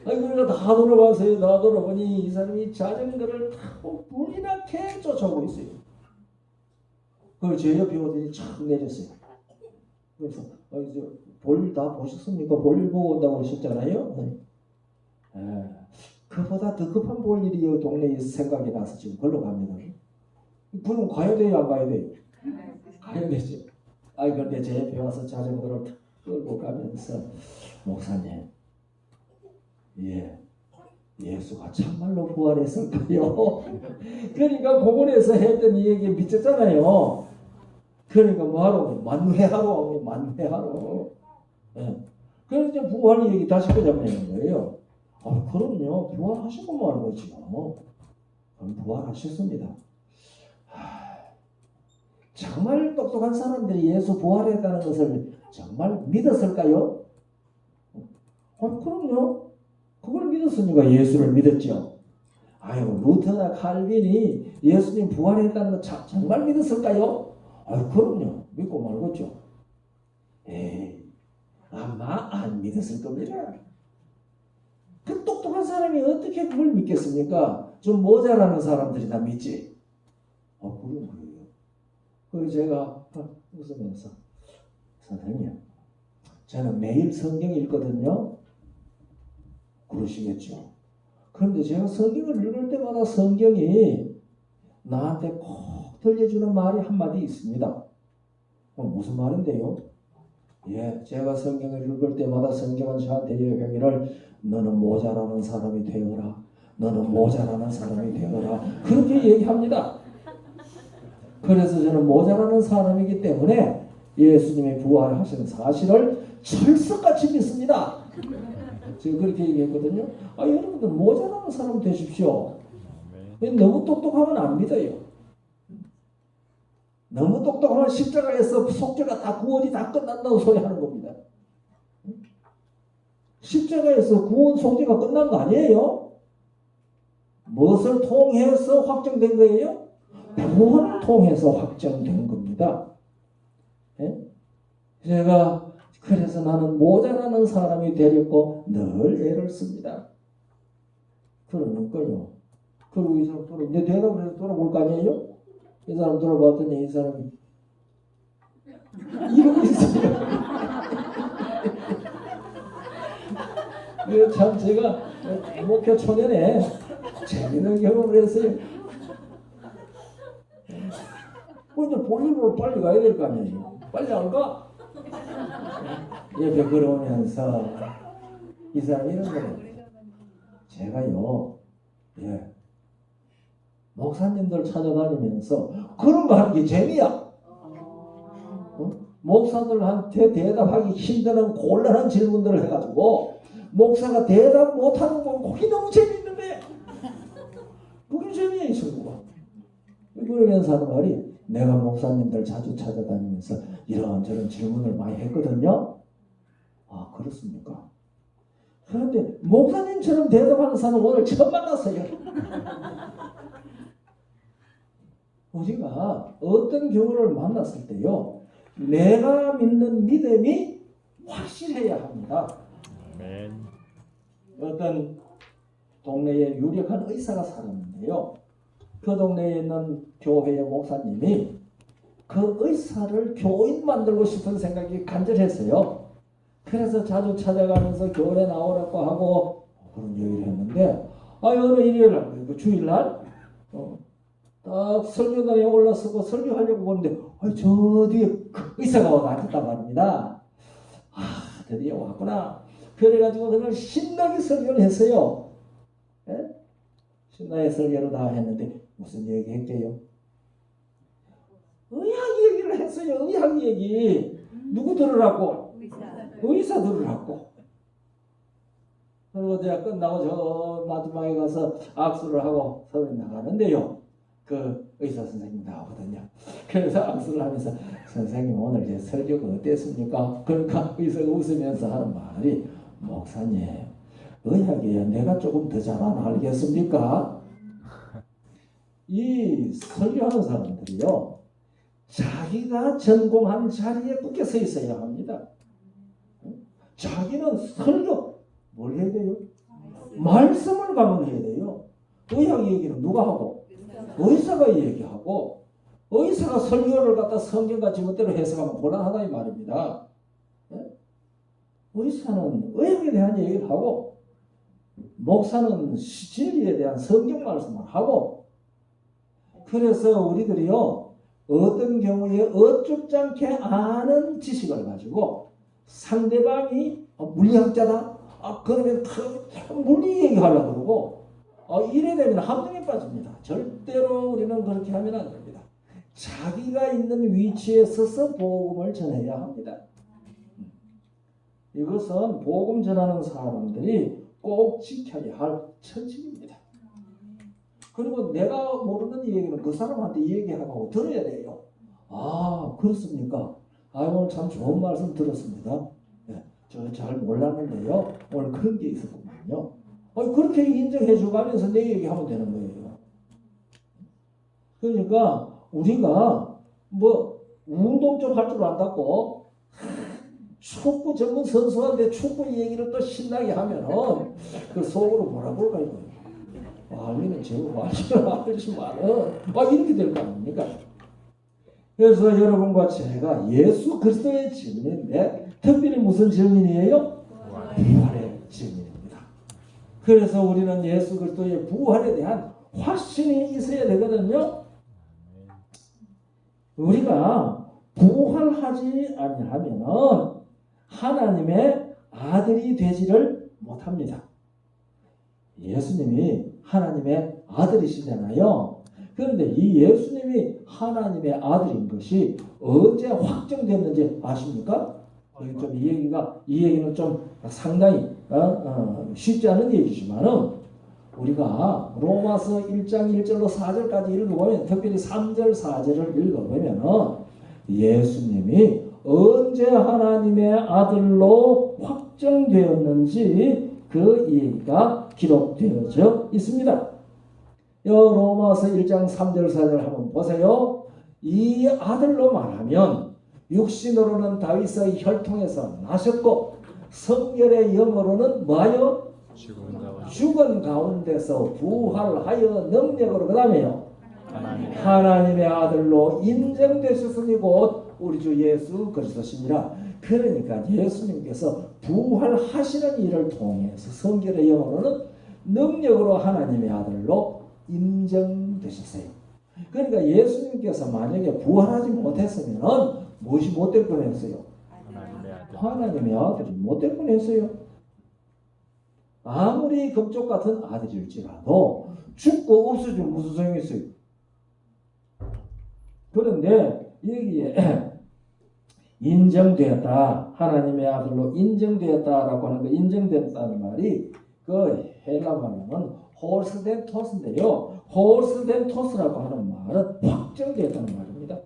아니 우리가 다 돌아봐서요. 다 돌아보니 이 사람이 자전거를 타고 불이 나게 쫓아오고 있어요. 그걸 제 옆에 오더니 참 내렸어요. 그래서 볼일 다 보셨습니까? 볼일 보고 온다고 하셨잖아요. 그보다 더 급한 볼일이 이 동네에 생각이 나서 지금 걸로 갑니다. 그럼 가야 돼요? 안 가야 돼요? 가야 되죠. 그런데 제 옆에 와서 자전거를 끌고 가면서 목사님 예수가 참말로 부활했을까요? 그러니까 공원에서 했던 이 얘기에 미쳤잖아요. 그러니까 뭐하러? 만회하러. 그래서 이제 부활 얘기 다시 끄잡내는 거예요. 그럼요. 부활하시고 말한 거지요. 그럼 부활하셨습니다. 정말 똑똑한 사람들이 예수 부활했다는 것을 정말 믿었을까요? 그럼요. 그걸 믿었으니까 예수를 믿었죠. 루터나 칼빈이 예수님 부활했다는 거 정말 믿었을까요? 그럼요. 믿고 말겠죠. 아마 안 믿었을 겁니다. 그 똑똑한 사람이 어떻게 그걸 믿겠습니까? 좀 모자라는 사람들이 다 믿지. 그런 거예요. 그래서 제가 웃으면서 선생님, 저는 매일 성경 읽거든요. 그러시겠죠. 그런데 제가 성경을 읽을 때마다 성경이 나한테 꼭 들려주는 말이 한마디 있습니다. 무슨 말인데요? 제가 성경을 읽을 때마다 성경은 저한테 얘기하기를 너는 모자라는 사람이 되어라. 너는 모자라는 사람이 되어라. 그렇게 얘기합니다. 그래서 저는 모자라는 사람이기 때문에 예수님이 부활하신 사실을 철석같이 믿습니다. 제가 그렇게 얘기했거든요. 여러분들 모자라는 사람 되십시오. 너무 똑똑하면 안 믿어요. 너무 똑똑하면 십자가에서 속죄가 다 구원이 다 끝난다고 소리 하는 겁니다. 십자가에서 구원 속죄가 끝난 거 아니에요? 무엇을 통해서 확정된 거예요? 구원을 통해서 확정된 겁니다. 제가 그래서 나는 모자라는 사람이 되려고 늘 애를 씁니다. 그러니까요. 그리고 이 사람 이제 대답을 해서 돌아볼 거 아니에요? 이 사람 돌아봤더니 이 사람이 이러고 있어요. 참 제가 목회 초년에 재미있는 경험을 했어요. 이제 볼일보러 빨리 가야 될 거 아니에요. 빨리 안 가? 옆에 걸어오면서 이 사람이 이런 거예요. 제가요, 목사님들 찾아다니면서 그런 거 하는 게 재미야. 목사들한테 대답하기 힘드는 곤란한 질문들을 해가지고 목사가 대답 못하는 건 그게 너무 재미있는데 그게 재미야 이 친구가. 그러면서 하는 말이 내가 목사님들 자주 찾아다니면서 이런저런 질문을 많이 했거든요. 그렇습니까? 그런데 목사님처럼 대답하는 사람은 오늘 처음 만났어요. 우리가 어떤 경우를 만났을 때요, 내가 믿는 믿음이 확실해야 합니다. 어떤 동네에 유력한 의사가 살았는데요, 그 동네에 있는 교회의 목사님이 그 의사를 교인 만들고 싶은 생각이 간절했어요. 그래서 자주 찾아가면서 교회 나오라고 하고 그런 얘기를 했는데 어느 일요일 주일날 딱 설교단에 올라서고 설교하려고 보는데 저 뒤에 그 의사가 와서 앉았단 말입니다. 드디어 왔구나. 그래가지고 그날 신나게 설교를 했어요. 신나게 설교를 다 했는데 무슨 얘기 했게요? 의학 얘기를 했어요. 의학 얘기. 누구 들으라고? 의사 들으라고. 그리고 제가 끝나고 저 마지막에 가서 악수를 하고 서로 나가는데요. 그 의사 선생님 나오거든요. 그래서 악수를 하면서 선생님 오늘 제 설교가 어땠습니까? 그러니까 의사가 웃으면서 하는 말이 목사님 의학이야 내가 조금 더 잘 안 알겠습니까? 이 설교하는 사람들이요. 자기가 전공한 자리에 굳게 서 있어야 합니다. 자기는 설교 뭘 해야 돼요? 말씀을 강론해야 돼요. 의학 얘기는 누가 하고? 의사가 얘기하고 의사가 설교를 갖다 성경과 지멋대로 해석하면 곤란하다 이 말입니다. 의사는 의학에 대한 얘기를 하고 목사는 진리에 대한 성경 말씀을 하고 그래서 우리들이요 어떤 경우에 어쭙지 않게 아는 지식을 가지고 상대방이 물리학자다? 그러면 물리 얘기하려고 그러고 이래 되면 함정에 빠집니다. 절대로 우리는 그렇게 하면 안 됩니다. 자기가 있는 위치에 서서 복음을 전해야 합니다. 이것은 복음 전하는 사람들이 꼭 지켜야 할 천칙입니다. 그리고 내가 모르는 얘기는 그 사람한테 얘기하고 들어야 돼요. 그렇습니까? 오늘 참 좋은 말씀 들었습니다. 저 잘 몰랐는데요. 오늘 그런 게 있었군요. 그렇게 인정해 주가면서 내 얘기하면 되는 거예요. 그러니까 우리가 뭐 운동 좀 할 줄 안다고 축구 전문 선수한테 축구 얘기를 또 신나게 하면은 그 속으로 뭐라 그럴까 이거. 알기는 제법 알지만은 이렇게 될 거 아닙니까? 그래서 여러분과 제가 예수 그리스도의 증인인데 특별히 무슨 증인이에요? 부활의 증인입니다. 그래서 우리는 예수 그리스도의 부활에 대한 확신이 있어야 되거든요. 우리가 부활하지 아니하면은 하나님의 아들이 되지를 못합니다. 예수님이 하나님의 아들이시잖아요. 그런데 이 예수님이 하나님의 아들인 것이 언제 확정됐는지 아십니까? 이 얘기는 좀 상당히 쉽지 않은 얘기지만은 우리가 로마서 1장 1절로 4절까지 읽어보면 특별히 3절 4절을 읽어보면은 예수님이 언제 하나님의 아들로 확정되었는지 그 얘기가 기록되어져 있습니다. 로마서 1장 3절 4절 한번 보세요. 이 아들로 말하면 육신으로는 다윗의 혈통에서 나셨고 성결의 영으로는 뭐하여? 죽은 가운데서 부활하여 능력으로 그 다음에요. 하나님의 아들로 인정되셨으니 곧 우리 주 예수 그리스도시니라. 그러니까 예수님께서 부활하시는 일을 통해서 성결의 영으로는 능력으로 하나님의 아들로 인정되셨어요. 그러니까 예수님께서 만약에 부활하지 못했으면 무엇이 못될 뻔했어요? 하나님의 아들이 못될 뻔했어요. 아무리 금쪽 같은 아들일지라도 죽고 없어지면 무슨 소용이 있어요? 그런데 여기에 인정되었다. 하나님의 아들로 인정되었다라고 하는 거 인정되었다는 말이 그 헬라 말로는 홀스덴토스인데요. 홀스덴토스라고 하는 말은 확정되었다는 말입니다.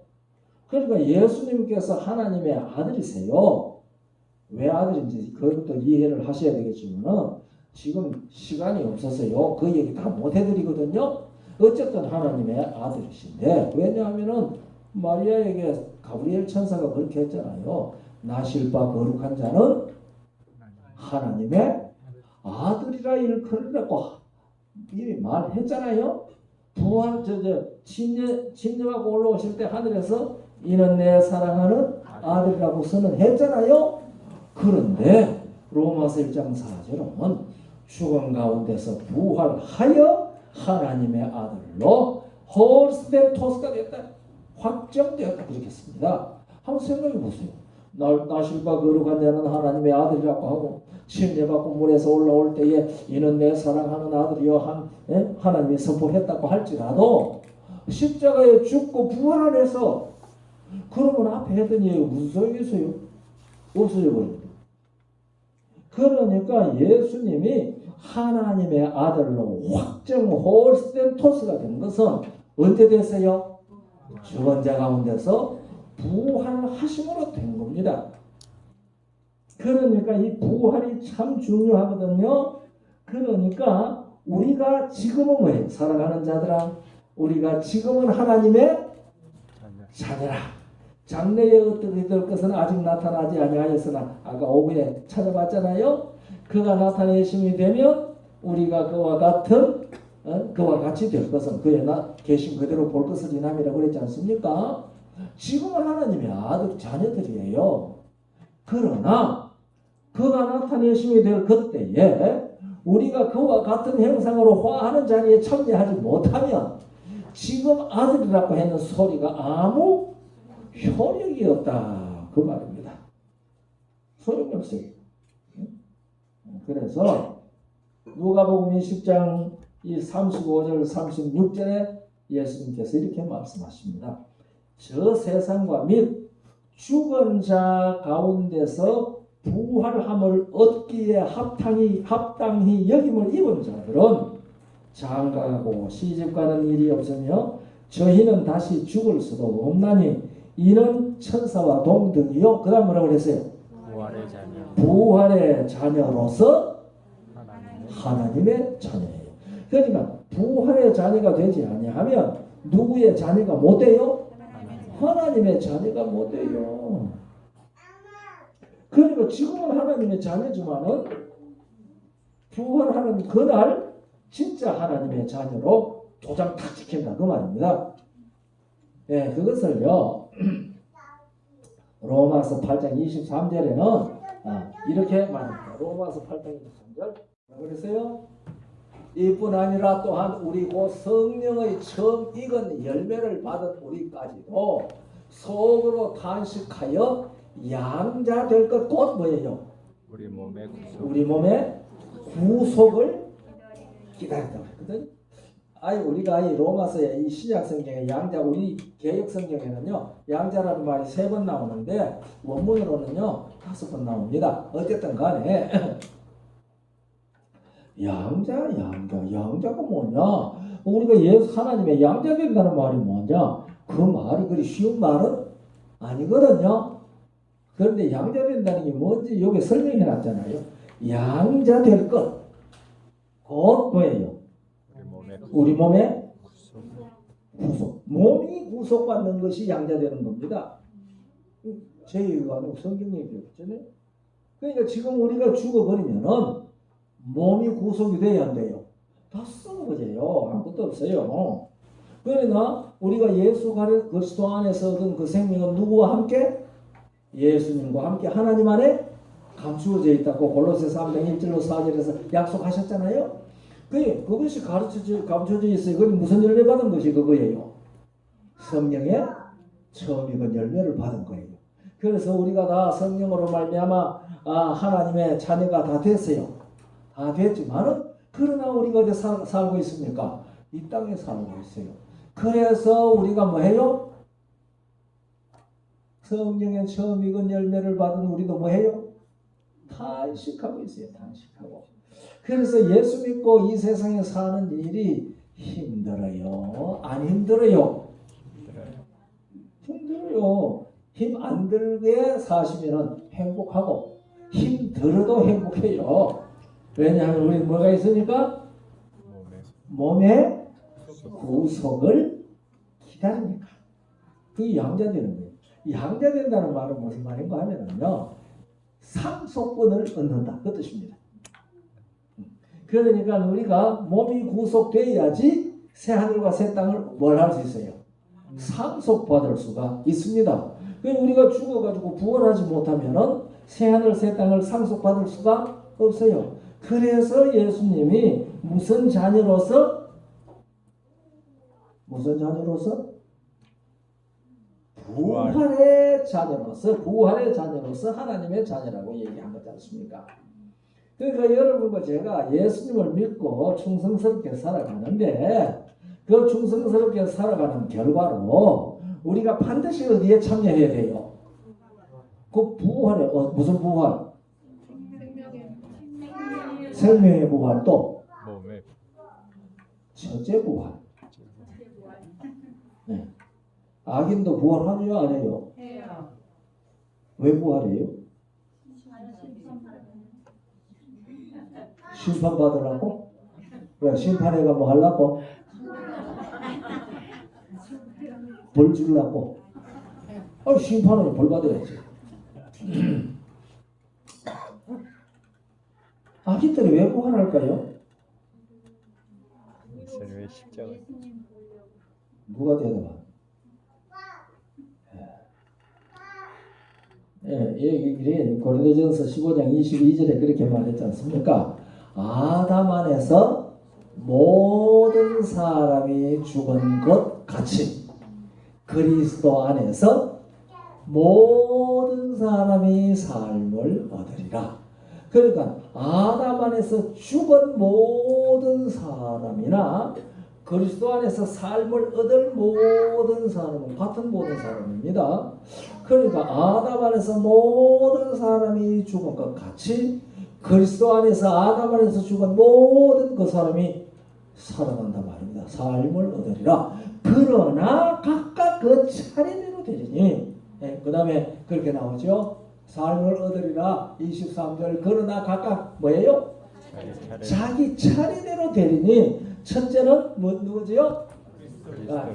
그러니까 예수님께서 하나님의 아들이세요. 왜 아들인지 그것도 이해를 하셔야 되겠지만 지금 시간이 없어서요. 그 얘기 다 못 해드리거든요. 어쨌든 하나님의 아들이신데 왜냐하면은 마리아에게 가브리엘 천사가 그렇게 했잖아요. 나실 바 거룩한 자는 하나님의 아들이라 일컬으라고 이미 말했잖아요. 부활 침례하고 올라오실 때 하늘에서 이는 내 사랑하는 아들이라고 선언했잖아요. 그런데 로마서 1장 4절은 죽은 가운데서 부활하여 하나님의 아들로 홀스덴토스가 됐다. 확정되었다. 그렇게 했습니다. 한번 생각해 보세요. 나실 바 거룩한 자는 하나님의 아들이라고 하고 침례받고 물에서 올라올 때에 이는 내 사랑하는 아들이여 하나님이 선포했다고 할지라도 십자가에 죽고 부활을 해서 그러면 앞에 했던 얘기가 무슨 소용이 있어요? 없어져 버립니다. 그러니까 예수님이 하나님의 아들로 확정 홀스된 토스가 된 것은 언제 됐어요? 죽은 자 가운데서 부활하심으로 된 겁니다. 그러니까 이 부활이 참 중요하거든요. 그러니까 우리가 지금은 뭐예요? 살아가는 자들아, 우리가 지금은 하나님의 자녀라. 장래에 어떻게 될 것은 아직 나타나지 아니하였으나 아까 오후에 찾아봤잖아요. 그가 나타내심이 되면 우리가 그와 같은 그와 같이 될 것은 그의 계신 그대로 볼 것을 인함이라고 그랬지 않습니까? 지금은 하나님의 아들 자녀들이에요. 그러나 그가 나타내심이 될 그때에 우리가 그와 같은 형상으로 화하는 자리에 참여하지 못하면 지금 아들이라고 하는 소리가 아무 효력이 없다 그 말입니다. 소용이 없어요. 그래서 누가복음 20장 35절 36절에 예수님께서 이렇게 말씀하십니다. 저 세상과 및 죽은 자 가운데서 부활함을 얻기에 합당히 여김을 입은 자들은 장가가고 시집가는 일이 없으며 저희는 다시 죽을 수도 없나니 이는 천사와 동등이요. 그 다음 뭐라고 그랬어요? 부활의 자녀. 부활의 자녀로서 하나님의 자녀예요. 그러니까 부활의 자녀가 되지 아니하면 누구의 자녀가 못 돼요? 하나님의 자녀가 못 돼요. 그러니까 지금은 하나님의 자녀지만은 부활하는 그날 진짜 하나님의 자녀로 도장 탁 찍힌다 그 말입니다. 예, 그것을요 로마서 8장 23절에는 이렇게 말합니다. 로마서 8장 23절 그랬어요? 이뿐 아니라 또한 우리 곧 성령의 처음 익은 열매를 받은 우리까지도 속으로 탄식하여 양자 될 것 곧 뭐예요? 우리 몸의 구속을 기다린다고 했거든. 우리가 이 로마서의 이 신약 성경의 양자, 우리 개역 성경에는요 양자라는 말이 3번 나오는데 원문으로는요 5번 나옵니다. 어쨌든 간에 양자가 뭐냐? 우리가 예수 하나님의 양자 된다는 말이 뭐냐? 그 말이 그리 쉬운 말은 아니거든요. 그런데 양자 된다는 게 뭔지 여기 설명해 놨잖아요. 양자 될 것. 곧 뭐예요? 우리 몸의 구속. 몸이 구속받는 것이 양자 되는 겁니다. 제 얘기가 아니고 성경 얘기였잖아요. 그러니까 지금 우리가 죽어버리면은 몸이 구속이 돼야 안 돼요. 다 썩어져요. 아무것도 없어요. 그러나 우리가 예수 그리스도 안에서 얻은 그 생명은 누구와 함께? 예수님과 함께 하나님 안에 감추어져 있다고 골로새서 3장 1절로 4절에서 약속하셨잖아요. 그것이 감춰져 있어요. 그건 무슨 열매 받은 것이 그거예요? 성령의 처음 익은 열매를 받은 거예요. 그래서 우리가 다 성령으로 말미암아 하나님의 자녀가 다 됐어요. 다 됐지만은 그러나 우리가 어디 살고 있습니까? 이 땅에 살고 있어요. 그래서 우리가 뭐해요? 성령의 처음 익은 열매를 받은 우리도 뭐해요? 탄식하고 있어요. 탄식하고. 그래서 예수 믿고 이 세상에 사는 일이 힘들어요? 안 힘들어요? 힘들어요. 힘 안 들게 사시면 행복하고 힘 들어도 행복해요. 왜냐하면 우리 뭐가 있으니까? 몸의 구속을 기다리니까. 그게 양자되는 거예요. 양자된다는 말은 무슨 말인가 하면은요 상속권을 얻는다 그 뜻입니다. 그러니까 우리가 몸이 구속돼야지 새 하늘과 새 땅을 뭘 할 수 있어요? 상속받을 수가 있습니다. 우리가 죽어가지고 부활하지 못하면은 새 하늘 새 땅을 상속받을 수가 없어요. 그래서 예수님이 무슨 자녀로서 부활의 자녀로서 하나님의 자녀라고 얘기한 거지 않습니까? 그러니까 여러분과 제가 예수님을 믿고 충성스럽게 살아가는데 그 충성스럽게 살아가는 결과로 우리가 반드시 어디에 참여해야 돼요? 그 부활에 무슨 부활? 생명의 부활 또 몸의 첫째 부활. 네. 악인도 부활하죠 안 해요? 해요. 왜 부활해요? 심판 받으라고? 왜 심판회가 뭐 하려고? 벌 주려고? 심판은 벌 받아야지. 아기들이 왜 부활할까요? 예수님의 십자가 누가 대답하? 예, 고린도전서 15장 22절에 그렇게 말했지 않습니까? 아담 안에서 모든 사람이 죽은 것 같이 그리스도 안에서 모든 사람이 삶을 얻으리라. 그러니까 아담 안에서 죽은 모든 사람이나 그리스도 안에서 삶을 얻을 모든 사람은 같은 모든 사람입니다. 그러니까 아담 안에서 모든 사람이 죽은 것 같이 그리스도 안에서 아담 안에서 죽은 모든 그 사람이 살아난다 말입니다. 삶을 얻으리라. 그러나 각각 그 차례대로 되리니. 그 다음에 그렇게 나오죠. 삶을 얻으리라 23절. 그러나 각각 뭐예요? 자기 차례대로 되리니. 첫째는 누구지요?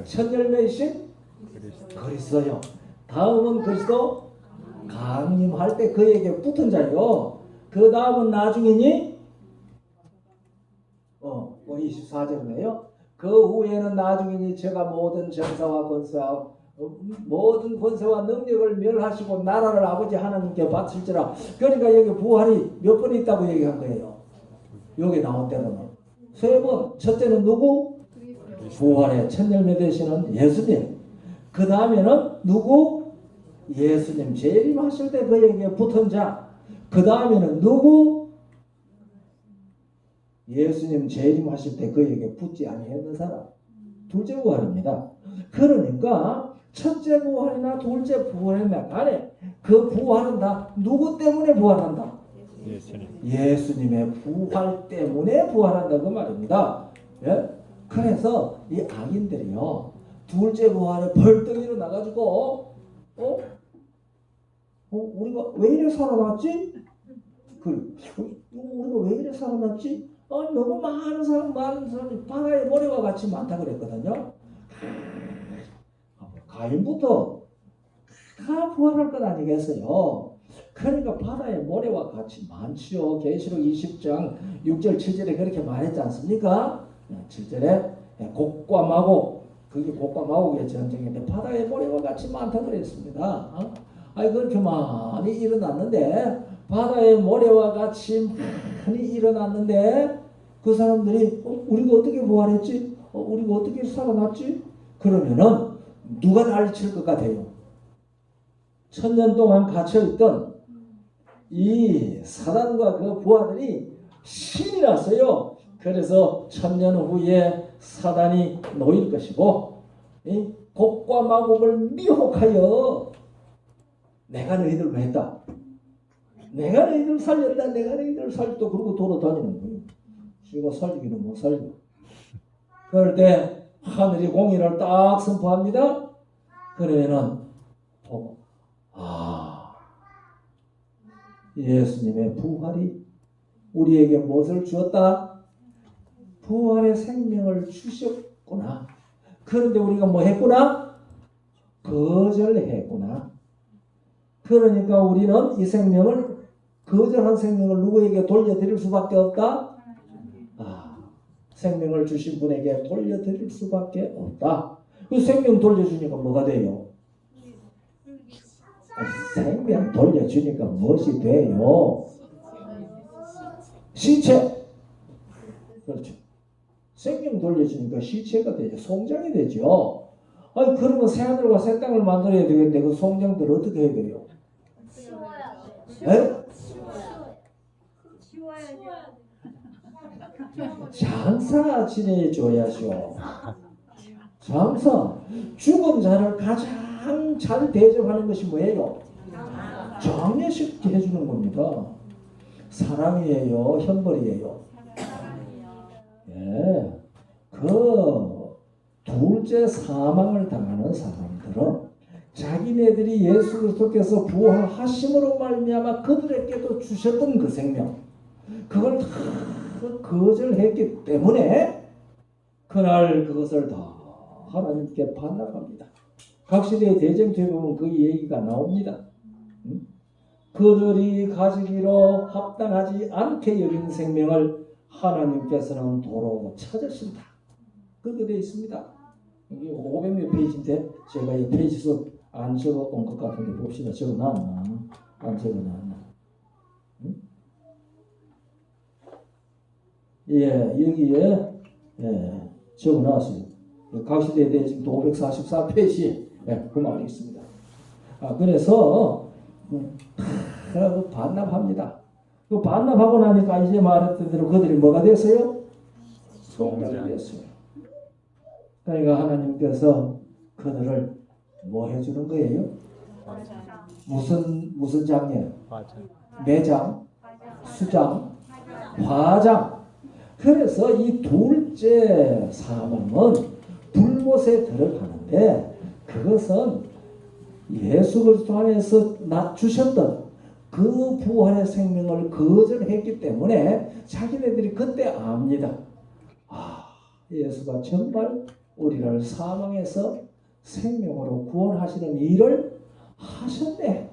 첫 열매이신 그리스도요. 다음은 그리스도 강림할 때 그에게 붙은 자요. 그 다음은 나중이니 24절이네요. 그 후에는 나중이니 제가 모든 전사와 권세와 모든 권세와 능력을 멸하시고 나라를 아버지 하나님께 바칠지라. 그러니까 여기 부활이 몇 번 있다고 얘기한 거예요. 여기 나온 대로는 세 번. 첫째는 누구? 부활의 첫 열매 되시는 예수님. 그 다음에는 누구? 예수님 재림하실 때 그에게 붙은 자. 그 다음에는 누구? 예수님 재림하실 때 그에게 붙지 아니했는 사람. 둘째 부활입니다. 그러니까 첫째 부활이나 둘째 부활이나 간에 그 부활은 다 누구 때문에 부활한다? 예수님의 부활 때문에 부활한다 그 말입니다. 예? 그래서 이 악인들이요 둘째 부활에 벌떡 일어나가지고 우리가 왜 이래 살아났지? 우리가 왜 이래 살아났지? 너무 많은 사람이 바다의 모래와 같이 많다 그랬거든요. 가인부터 다 부활할 것 아니겠어요? 그러니까 바다의 모래와 같이 많지요. 계시록 20장 6절 7절에 그렇게 말했지 않습니까? 7절에 곡과 마곡, 그게 곡과 마곡의 전쟁인데 바다의 모래와 같이 많다 그랬습니다. 그렇게 많이 일어났는데 바다의 모래와 같이 많이 일어났는데 그 사람들이 우리가 어떻게 부활했지? 우리가 어떻게 살아났지? 그러면은 누가 난리 칠 것 같아요? 1000년 동안 갇혀있던 이 사단과 그 부하들이 신이 났어요. 그래서 1000년 후에 사단이 놓일 것이고 이 곡과 마곡을 미혹하여 내가 너희들 왜 했다? 내가 너희들 살렸다. 내가 너희들 살렸다. 그러고 돌아다니는 거예요. 지가 살리기는 못 살려. 그럴 때 하늘이 공의를 딱 선포합니다. 그러면은 보고 예수님의 부활이 우리에게 무엇을 주었다? 부활의 생명을 주셨구나. 그런데 우리가 뭐 했구나? 거절했구나. 그러니까 우리는 이 생명을 거절한 생명을 누구에게 돌려드릴 수밖에 없다? 생명을 주신 분에게 돌려드릴 수밖에 없다. 그 생명 돌려주니까 뭐가 돼요? 생명 돌려주니까 무엇이 돼요? 시체. 그렇죠. 생명 돌려주니까 시체가 되죠. 송장이 되죠. 그러면 새하늘과 새 땅을 만들어야 되겠는데 그 송장들 어떻게 해야 돼요? 장사 지내줘야죠. 장사. 죽은 자를 가장 잘 대접하는 것이 뭐예요? 장례식 해주는 겁니다. 사람이에요, 형벌이에요? 예. 그 둘째 사망을 당하는 사람들은 자기네들이 예수 그리스도께서 부활하심으로 말미암아 그들에게도 주셨던 그 생명, 그걸 다 거절했기 때문에 그날 그것을 다 하나님께 반납합니다. 각시대의 대쟁투에 보면 그 얘기가 나옵니다. 그들이 가지기로 합당하지 않게 여긴 생명을 하나님께서는 도로 찾으신다. 그렇게 되어 있습니다. 여기 500몇 페이지인데 제가 이 페이지수 안 적어온 것 같은데 봅시다. 적어놨나? 안 적어놨나? 응? 예, 여기에 적어놨어요. 각시대에 대해 지금 544페이지에 그 말이 있습니다. 그래서 반납합니다. 그 반납하고 나니까 이제 말했던 대로 그들이 뭐가 됐어요? 송장이 됐어요. 그러니까 하나님께서 그들을 뭐 해주는 거예요? 무슨 장이에요? 매장, 수장, 화장. 그래서 이 둘째 사망은 불못에 들어가는데 그것은 예수 그리스도 안에서 주셨던 그 부활의 생명을 거절했기 때문에 자기네들이 그때 압니다. 예수가 정말 우리를 사망에서 생명으로 구원하시는 일을 하셨네.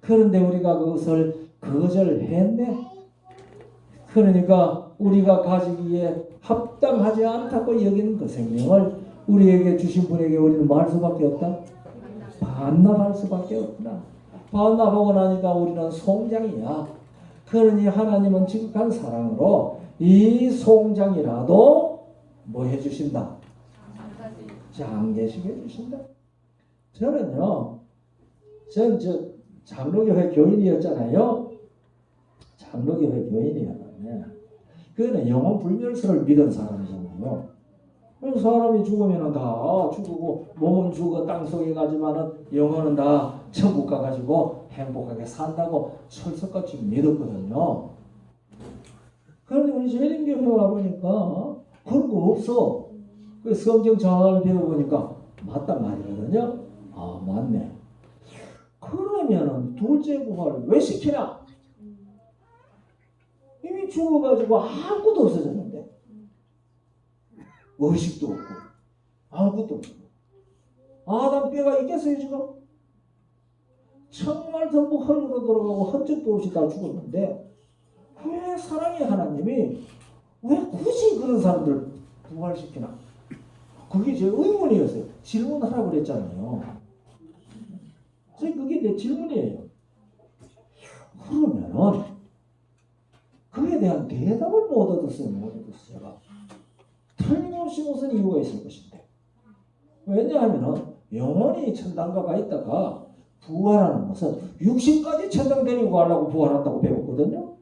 그런데 우리가 그것을 거절했네. 그러니까 우리가 가지기에 합당하지 않다고 여기는 그 생명을 우리에게 주신 분에게 우리는 뭐 할 수밖에 없다? 반납할 수밖에 없구나. 반납하고 나니까 우리는 송장이야. 그러니 하나님은 지극한 사랑으로 이 송장이라도 뭐 해주신다? 장례식 해주신다. 저는요, 전 장로교회 교인이었잖아요. 장로교회 교인이었는데 그는 영혼 불멸설을 믿은 사람이잖아요. 사람이 죽으면 다 죽고 몸은 죽어 땅속에 가지만은 영혼은 다 천국 가가지고 행복하게 산다고 철석같이 믿었거든요. 그런데 우리 재림교회 와보니까 그런 거 없어. 그 성경 정확하게 배워보니까 맞단 말이거든요. 맞네. 그러면은 둘째 부활을 왜 시키나? 이미 죽어가지고 아무것도 없어졌는데 의식도 없고 아무것도 없고 아담 뼈가 있겠어요 지금? 정말 전부 흙으로 들어가고 흔적도 없이 다 죽었는데 왜 사랑의 하나님이 왜 굳이 그런 사람들 부활시키나? 그게 제 의문이었어요. 질문하라고 그랬잖아요. 그게 내 질문이에요. 그러면은 그에 대한 대답을 못 얻었어요. 제가. 틀림없이 무슨 이유가 있을 것인데. 왜냐하면 영원히 천당가 가 있다가 부활하는 것은 육신까지 천당 데리고 가려고 부활한다고 배웠거든요.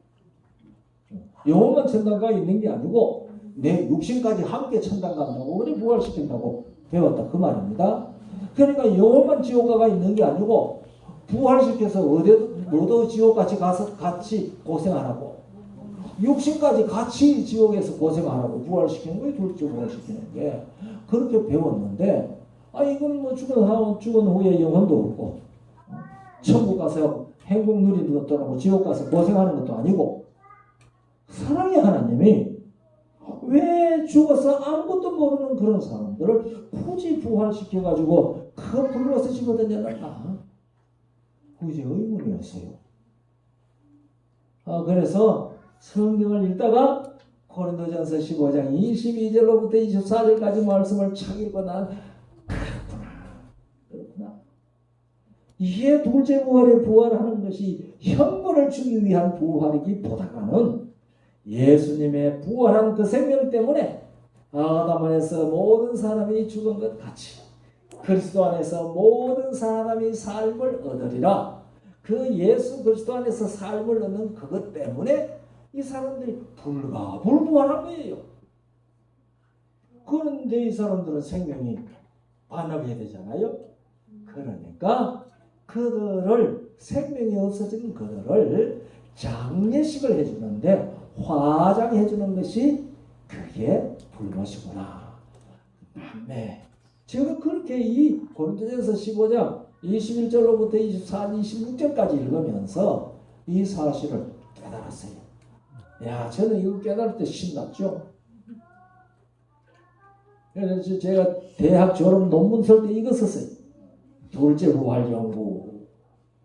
영혼만 천당 가 있는 게 아니고 내 육신까지 함께 천당 간다고 우리 부활시킨다고 배웠다 그 말입니다. 그러니까 영혼만 지옥 가 있는 게 아니고 부활시켜서 너도 지옥같이 가서 같이 고생하라고 육신까지 같이 지옥에서 고생하라고 부활시키는 거예요. 둘째 부활시키는 게. 그렇게 배웠는데 이건 뭐 죽은 후에 영혼도 없고 천국 가서 행복 누리는 것도 아니고 지옥 가서 고생하는 것도 아니고 사랑의 하나님이 왜 죽어서 아무것도 모르는 그런 사람들을 굳이 부활시켜가지고 그 불러서 집어던져놨나? 그게 제 의문이었어요. 그래서 성경을 읽다가 고린도전서 15장 22절로부터 24절까지 말씀을 착 읽고 난 그렇구나. 이게 둘째 부활에 부활하는 것이 형벌을 주기 위한 부활이기보다는 예수님의 부활한 그 생명 때문에 아담 안에서 모든 사람이 죽은 것 같이 그리스도 안에서 모든 사람이 삶을 얻으리라. 그 예수 그리스도 안에서 삶을 얻는 그것 때문에 이 사람들이 불부활한 거예요. 그런데 이 사람들은 생명이 반납해야 되잖아요. 그러니까 그들을 생명이 없어진 그들을 장례식을 해주는데 화장해주는 것이 그게 불못이구나. 네. 제가 그렇게 이 고린도전서 15장 21절로부터 24, 26절까지 읽으면서 이 사실을 깨달았어요. 야, 저는 이거 깨달을 때 신났죠. 그래서 제가 대학 졸업 논문 쓸 때 이거 썼어요. 둘째 부활 연구.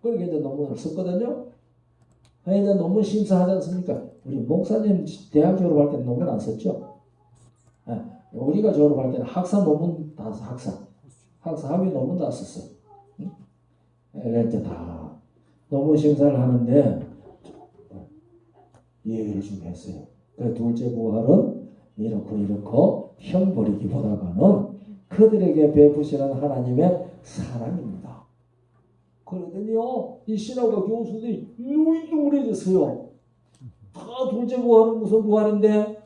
그렇게 이제 논문을 썼거든요. 이제 논문 심사하지 않습니까? 우리 목사님 대학 졸업할 때 논문 안 썼죠? 네. 우리가 졸업할 때는 학사 논문 다 썼어. 학사 학위 논문 다 썼어. 응? 이렇게 다 논문 심사를 하는데 이 얘기를 좀 했어요. 그 둘째 부활은 이렇고 형 버리기보다는 그들에게 베푸시는 하나님의 사랑입니다. 그러더니요, 이 신학과 교수들이 웅웅해졌어요. 다 둘째 부활은 무슨 부활인데?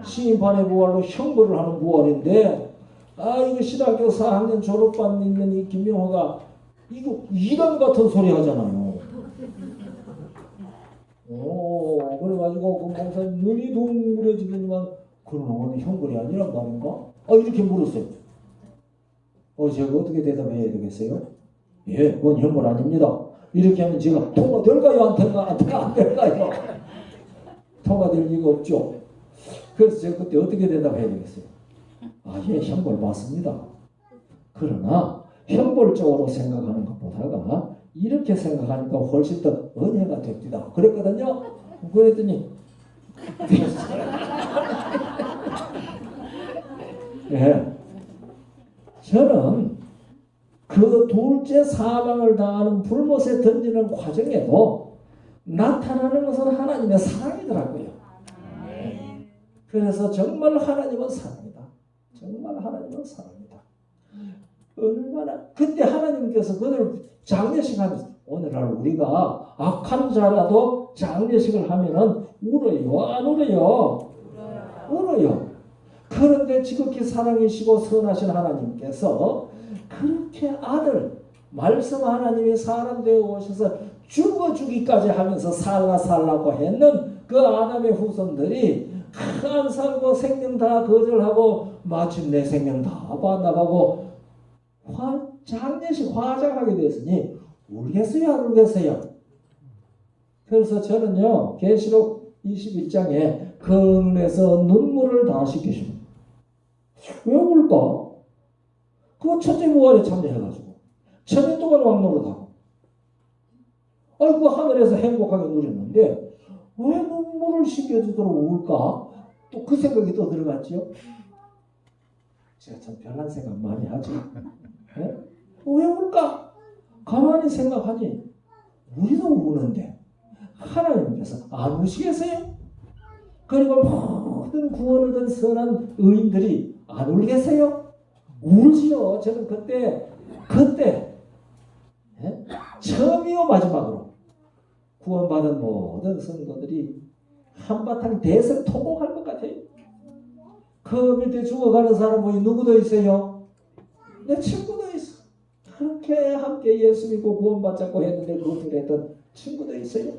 심판의 부활로 형벌을 하는 부활인데, 이거 신학교 4학년 졸업반 있는 이 김명호가 이거 이단 같은 소리 하잖아요. 그래가지고 그 목사님 눈이 둥그레지더니만 그러면 형벌이 아니란 말인가? 이렇게 물었어요. 제가 어떻게 대답해야 되겠어요? 예, 그건 형벌 아닙니다. 이렇게 하면 제가 통과될까요? 안 될까요? 통과될 리가 없죠. 그래서 제가 그때 어떻게 대답해야 되겠어요? 예, 형벌 맞습니다. 그러나 형벌적으로 생각하는 것보다가 이렇게 생각하니까 훨씬 더 은혜가 됩니다. 그랬거든요. 그랬더니 예, 저는 그 둘째 사망을 당하는 불못에 던지는 과정에도 나타나는 것은 하나님의 사랑이더라고요. 그래서 정말 하나님은 사랑이다. 정말 하나님은 사랑이다. 얼마나 그때 하나님께서 그들 장례식 하면서 오늘날 우리가 악한 자라도 장례식을 하면은 울어요? 안 울어요? 울어요. 그런데 지극히 사랑이시고 선하신 하나님께서 그렇게 아들 말씀 하나님이 사람 되어 오셔서 죽어주기까지 하면서 살라고 했는 그 아담의 후손들이 안 살고 생명 다 거절하고 마침내 생명 다 반납하고 장례식 화장하게 됐으니 울겠어요? 안 울겠어요? 그래서 저는요 계시록 21장에 근에서 눈물을 다 씻기십니다. 왜 울까? 그거 첫째 부활에 참여해가지고 천년 동안 왕노릇하고 그 하늘에서 행복하게 누렸는데 왜 눈물을 씻겨주도록 울까? 또 그 생각이 또 들어갔죠. 제가 참 별난 생각 많이 하죠. 네? 왜 울까? 가만히 생각하니 우리도 우는데 하나님께서 안 우시겠어요? 그리고 모든 구원 얻은 선한 의인들이 안 울겠어요? 울지요. 저는 그때 예? 처음이요 마지막으로 구원받은 모든 성도들이 한바탕 대성통곡할 것 같아요. 그 밑에 죽어가는 사람이 누구도 있어요? 내 친구도 있어. 그렇게 함께 예수 믿고 구원받자고 했는데 그것을 했던 친구도 있어요.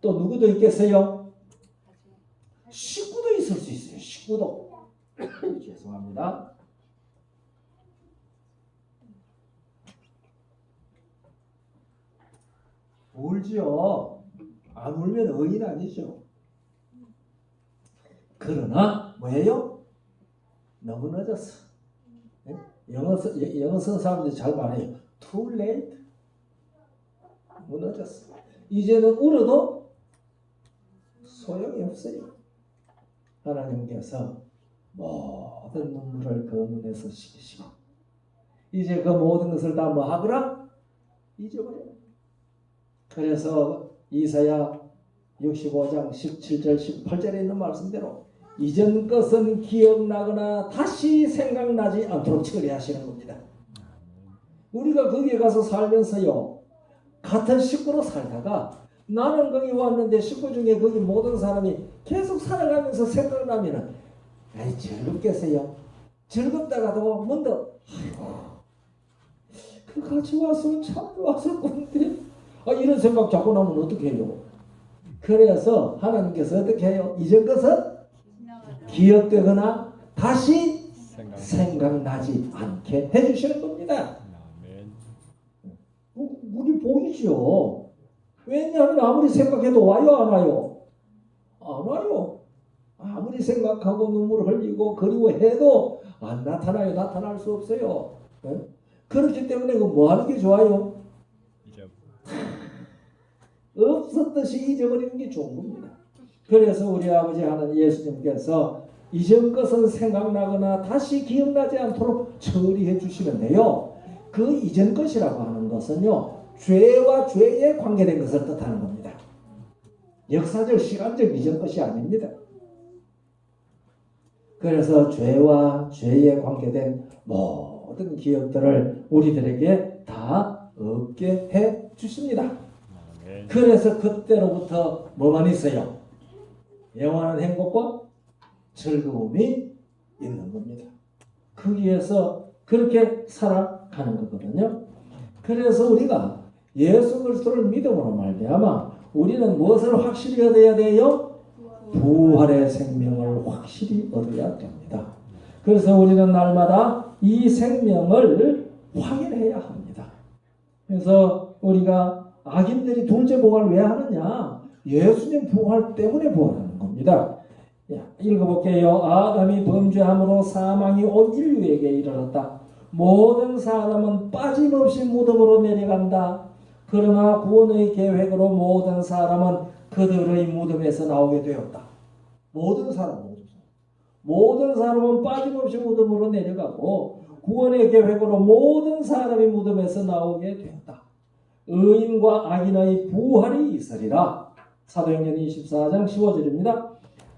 또 누구도 있겠어요? 식구도 있을 수 있어요. 식구도. 죄송합니다. 울지요. 안 울면 의인 아니죠. 그러나 뭐예요? 너무 늦었어. 네? 영어 쓰는 사람들이 잘 말해요. Too late. 너무 늦었어. 이제는 울어도 소용이 없어요. 하나님께서 모든 눈물을 그 눈에서 씻기시고 이제 그 모든 것을 다 뭐 하거라? 잊어버려요. 그래서 이사야 65장 17절 18절에 있는 말씀대로 이전 것은 기억나거나 다시 생각나지 않도록 처리하시는 겁니다. 우리가 거기에 가서 살면서요 같은 식구로 살다가 나는 거기 왔는데 식구 중에 거기 모든 사람이 계속 살아가면서 생각나면은 즐겁겠어요? 즐겁다가도 문득 아이고 그 같이 왔으면 참 좋았을 건데 이런 생각 자꾸 나면 어떻게 해요? 그래서 하나님께서 어떻게 해요? 이전 것은 기억되거나 다시 생각나지 않게 해주시는 겁니다. 우리 보이죠? 왜냐하면 아무리 생각해도 와요, 안 와요? 안 와요. 아무리 생각하고 눈물을 흘리고 그리워해도 안 나타나요. 나타날 수 없어요. 네? 그렇기 때문에 뭐 하는 게 좋아요? 없었듯이 잊어버리는 게 좋은 겁니다. 그래서 우리 아버지 하나님 예수님께서 이전 것은 생각나거나 다시 기억나지 않도록 처리해 주시는데요. 그 이전 것이라고 하는 것은요, 죄와 죄에 관계된 것을 뜻하는 겁니다. 역사적, 시간적 이전 것이 아닙니다. 그래서 죄와 죄에 관계된 모든 기억들을 우리들에게 다 없게 해 주십니다. 그래서 그때로부터 뭐만 있어요? 영원한 행복과 즐거움이 있는 겁니다. 거기에서 그렇게 살아가는 거거든요. 그래서 우리가 예수 그리스도를 믿음으로 말미암아 우리는 무엇을 확실히 얻어야 돼요? 부활의 생명을 확실히 얻어야 됩니다. 그래서 우리는 날마다 이 생명을 확인해야 합니다. 그래서 우리가 악인들이 둘째 부활을 왜 하느냐? 예수님 부활 때문에 부활하는 겁니다. 읽어볼게요. 아담이 범죄함으로 사망이 온 인류에게 이르렀다. 모든 사람은 빠짐없이 무덤으로 내려간다. 그러나 구원의 계획으로 모든 사람은 그들의 무덤에서 나오게 되었다. 모든 사람은 빠짐없이 무덤으로 내려가고 구원의 계획으로 모든 사람이 무덤에서 나오게 되었다. 의인과 악인의 부활이 있으리라. 사도행전 24장 15절입니다.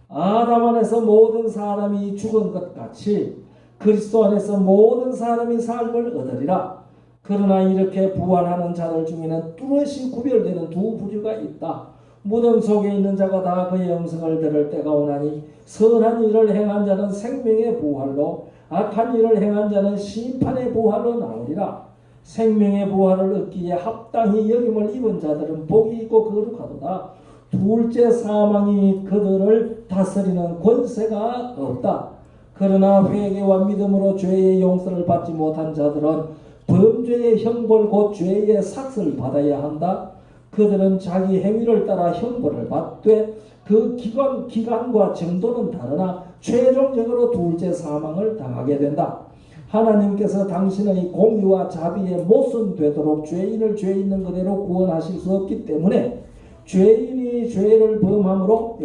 아담 안에서 모든 사람이 죽은 것 같이 그리스도 안에서 모든 사람이 삶을 얻으리라. 그러나 이렇게 부활하는 자들 중에는 뚜렷이 구별되는 두 부류가 있다. 무덤 속에 있는 자가 다 그의 음성을 들을 때가 오나니 선한 일을 행한 자는 생명의 부활로 악한 일을 행한 자는 심판의 부활로 나오리라. 생명의 부활을 얻기에 합당히 여김을 입은 자들은 복이 있고 거룩하도다. 둘째 사망이 그들을 다스리는 권세가 없다. 그러나 회개와 믿음으로 죄의 용서를 받지 못한 자들은 범죄의 형벌 곧 죄의 삭을 받아야 한다. 그들은 자기 행위를 따라 형벌을 받되 그 기간과 정도는 다르나 최종적으로 둘째 사망을 당하게 된다. 하나님께서 당신의 공의와 자비에 모순되도록 죄인을 죄 있는 그대로 구원하실 수 없기 때문에 죄인이 죄를 범함으로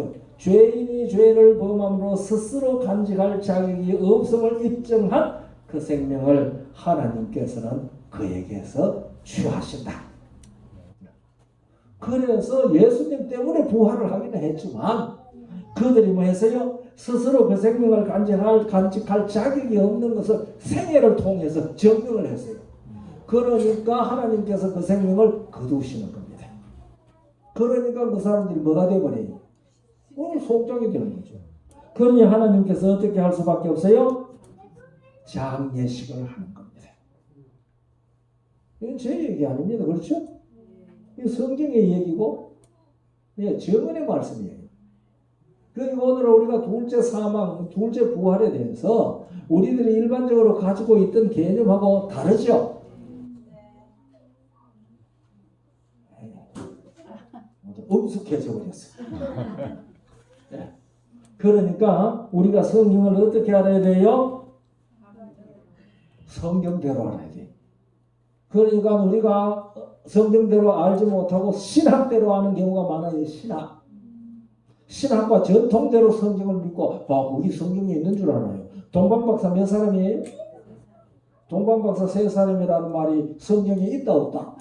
스스로 간직할 자격이 없음을 입증한 그 생명을 하나님께서는 그에게서 취하신다. 그래서 예수님 때문에 부활을 하기는 했지만 그들이 뭐 했어요? 스스로 그 생명을 간직할 자격이 없는 것을 생애를 통해서 증명을 했어요. 그러니까 하나님께서 그 생명을 거두시는 겁니다. 그러니까 그 사람들이 뭐가 되어버려요? 속장이 되는 거죠. 그러니 하나님께서 어떻게 할 수밖에 없어요? 장례식을 하는 겁니다. 이건 제 얘기 아닙니다. 그렇죠? 이 성경의 얘기고 정언의 말씀이에요. 그리고 오늘 우리가 둘째 사망, 둘째 부활에 대해서 우리들이 일반적으로 가지고 있던 개념하고 다르죠? 엄숙해져 버렸어요. 그러니까 우리가 성경을 어떻게 알아야 돼요? 성경대로 알아야 돼요. 그러니까 우리가 성경대로 알지 못하고 신학대로 아는 경우가 많아요. 신학과 전통대로 성경을 믿고 거기 성경에 있는 줄 알아요. 동방박사 몇 사람이에요? 동방박사 3사람이라는 말이 성경에 있다 없다?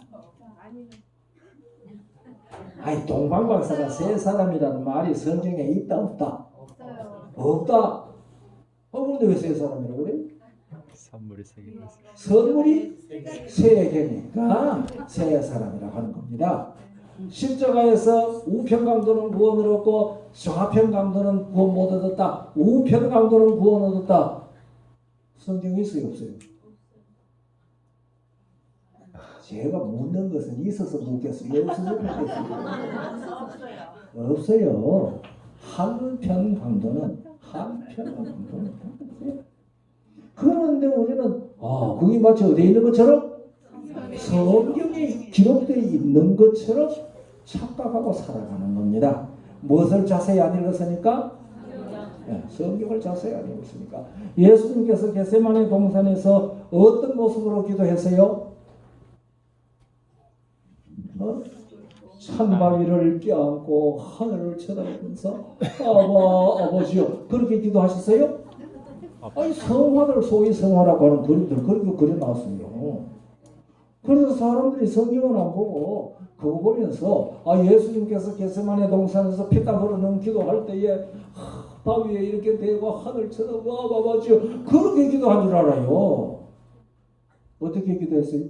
아니 동방박사가 3사람이라는 말이 성경에 있다 없다? 없다. 그런데 왜 3사람이라고 그래? 선물이 3개니까 3사람이라고 하는 겁니다. 십자가에서 우편 강도는 구원을 얻고 좌편 강도는 구원 못 얻었다. 우편 강도는 구원 얻었다. 성경이 있어요 없어요? 제가 묻는 것은 있어서 묻겠어요? 없어서 묻겠어요? 없어요. 한편 강도는 없어요. 그런데 우리는 그게 마치 어디에 있는 것처럼 성경에 기록되어 있는 것처럼 착각하고 살아가는 겁니다. 무엇을 자세히 안 읽었으니까? 네, 성경을 자세히 안 읽었으니까. 예수님께서 겟세마네 동산에서 어떤 모습으로 기도했어요? 찬바위를 껴안고 하늘을 쳐다보면서 아버지요 그렇게 기도하셨어요? 아니 성화들 소위 성화라고 하는 그림들 그렇게 그려놨어요. 그래서 사람들이 성경을 안 보고 그거 보면서 예수님께서 겟세마네 동산에서 피땀 흘리는 기도할 때에 바위에 이렇게 대고 하늘 쳐다보고 아버지요 그렇게 기도한 줄 알아요. 어떻게 기도했어요?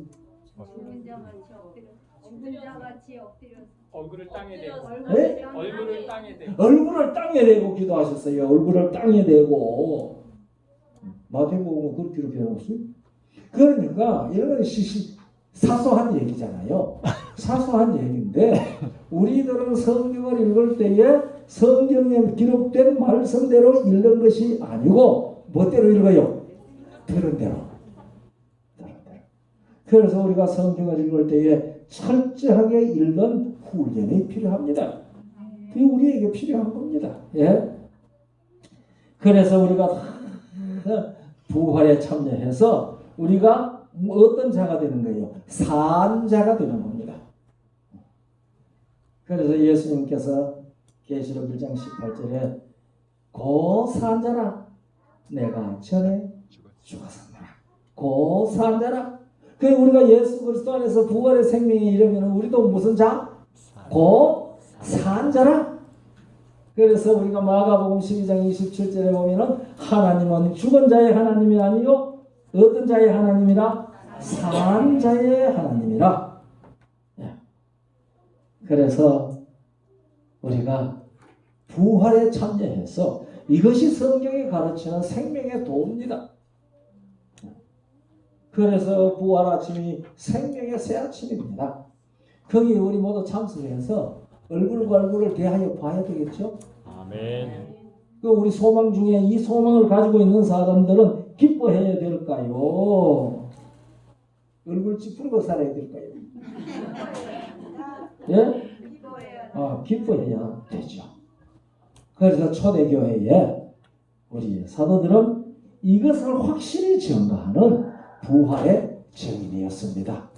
얼굴을 땅에 대고 네? 얼굴을 땅에 대고 얼굴을 땅에 대고 기도하셨어요. 얼굴을 땅에 대고. 마태복음은 그렇게 기록해 놓았어요. 그러니까 이런 건 사소한 얘기잖아요. 사소한 얘기인데 우리들은 성경을 읽을 때에 성경에 기록된 말씀대로 읽는 것이 아니고 뭐대로 읽어요? 들은 대로. 그래서 우리가 성경을 읽을 때에 철저하게 읽는 훈련이 필요합니다. 그게 우리에게 필요한 겁니다. 예? 그래서 우리가 부활에 참여해서 우리가 어떤 자가 되는 거예요? 산자가 되는 겁니다. 그래서 예수님께서 계시록 1장 18절에 고 산자라 내가 전에 죽었었노라. 고 산자라. 그 우리가 예수 그리스도 안에서 부활의 생명에 이르면 우리도 무슨 자? 고 산자라. 그래서 우리가 마가복음 12장 27절에 보면은 하나님은 죽은 자의 하나님이 아니요 어떤 자의 하나님이라? 산자의 하나님이라. 그래서 우리가 부활에 참여해서 이것이 성경이 가르치는 생명의 도입니다. 그래서 부활 아침이 생명의 새 아침입니다. 거기에 우리 모두 참석해서 얼굴과 얼굴을 대하여 봐야 되겠죠? 아멘. 그 우리 소망 중에 이 소망을 가지고 있는 사람들은 기뻐해야 될까요? 얼굴 찌푸리고 살아야 될까요? 예? 기뻐해야 되죠. 그래서 초대교회에 우리 사도들은 이것을 확실히 증거하는 부활의 증인이었습니다.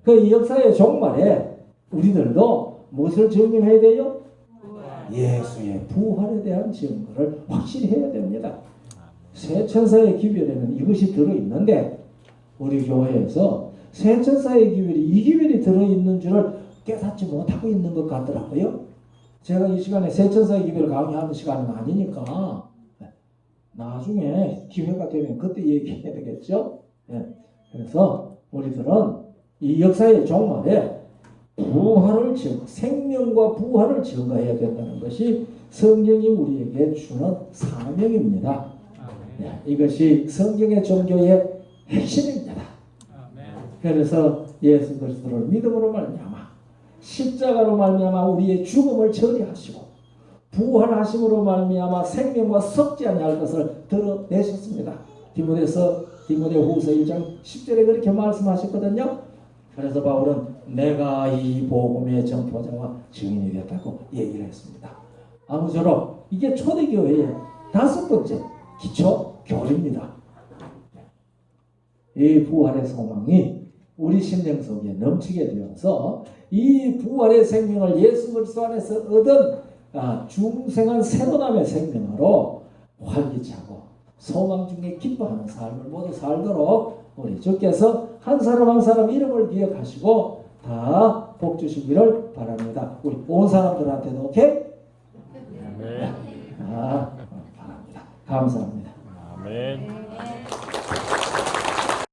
그 역사의 종말에 우리들도 무엇을 증명해야 돼요? 예수의 부활에 대한 증거를 확실히 해야 됩니다. 새 천사의 기별에는 이것이 들어있는데 우리 교회에서 새 천사의 기별이 이 기별이 들어있는 줄을 깨닫지 못하고 있는 것 같더라고요. 제가 이 시간에 새 천사의 기별을 강의하는 시간은 아니니까 나중에 기회가 되면 그때 얘기해야 되겠죠. 그래서 우리들은 이 역사의 종말에 부활을 생명과 부활을 증거해야 된다는 것이 성경이 우리에게 주는 사명입니다. 이것이 성경의 종교의 핵심입니다. 그래서 예수 그리스도를 믿음으로 말미암아 십자가로 말미암아 우리의 죽음을 처리하시고 부활하심으로 말미암아 생명과 썩지 아니할 것을 드러내셨습니다. 디모데후서 1장 10절에 그렇게 말씀하셨거든요. 그래서 바울은 내가 이 복음의 전포자와 증인이 됐다고 얘기를 했습니다. 아무쪼록 이게 초대교회의 5번째 기초 교리입니다. 이 부활의 소망이 우리 심령 속에 넘치게 되어서 이 부활의 생명을 예수 그리스도 안에서 얻은 중생한 새로남의 생명으로 활기차고 소망 중에 기뻐하는 삶을 모두 살도록 우리 주께서 한 사람 한 사람 이름을 기억하시고 다 복 주시기를 바랍니다. 우리 온 사람들한테도 오케이? 아멘. 바랍니다. 감사합니다. 아멘.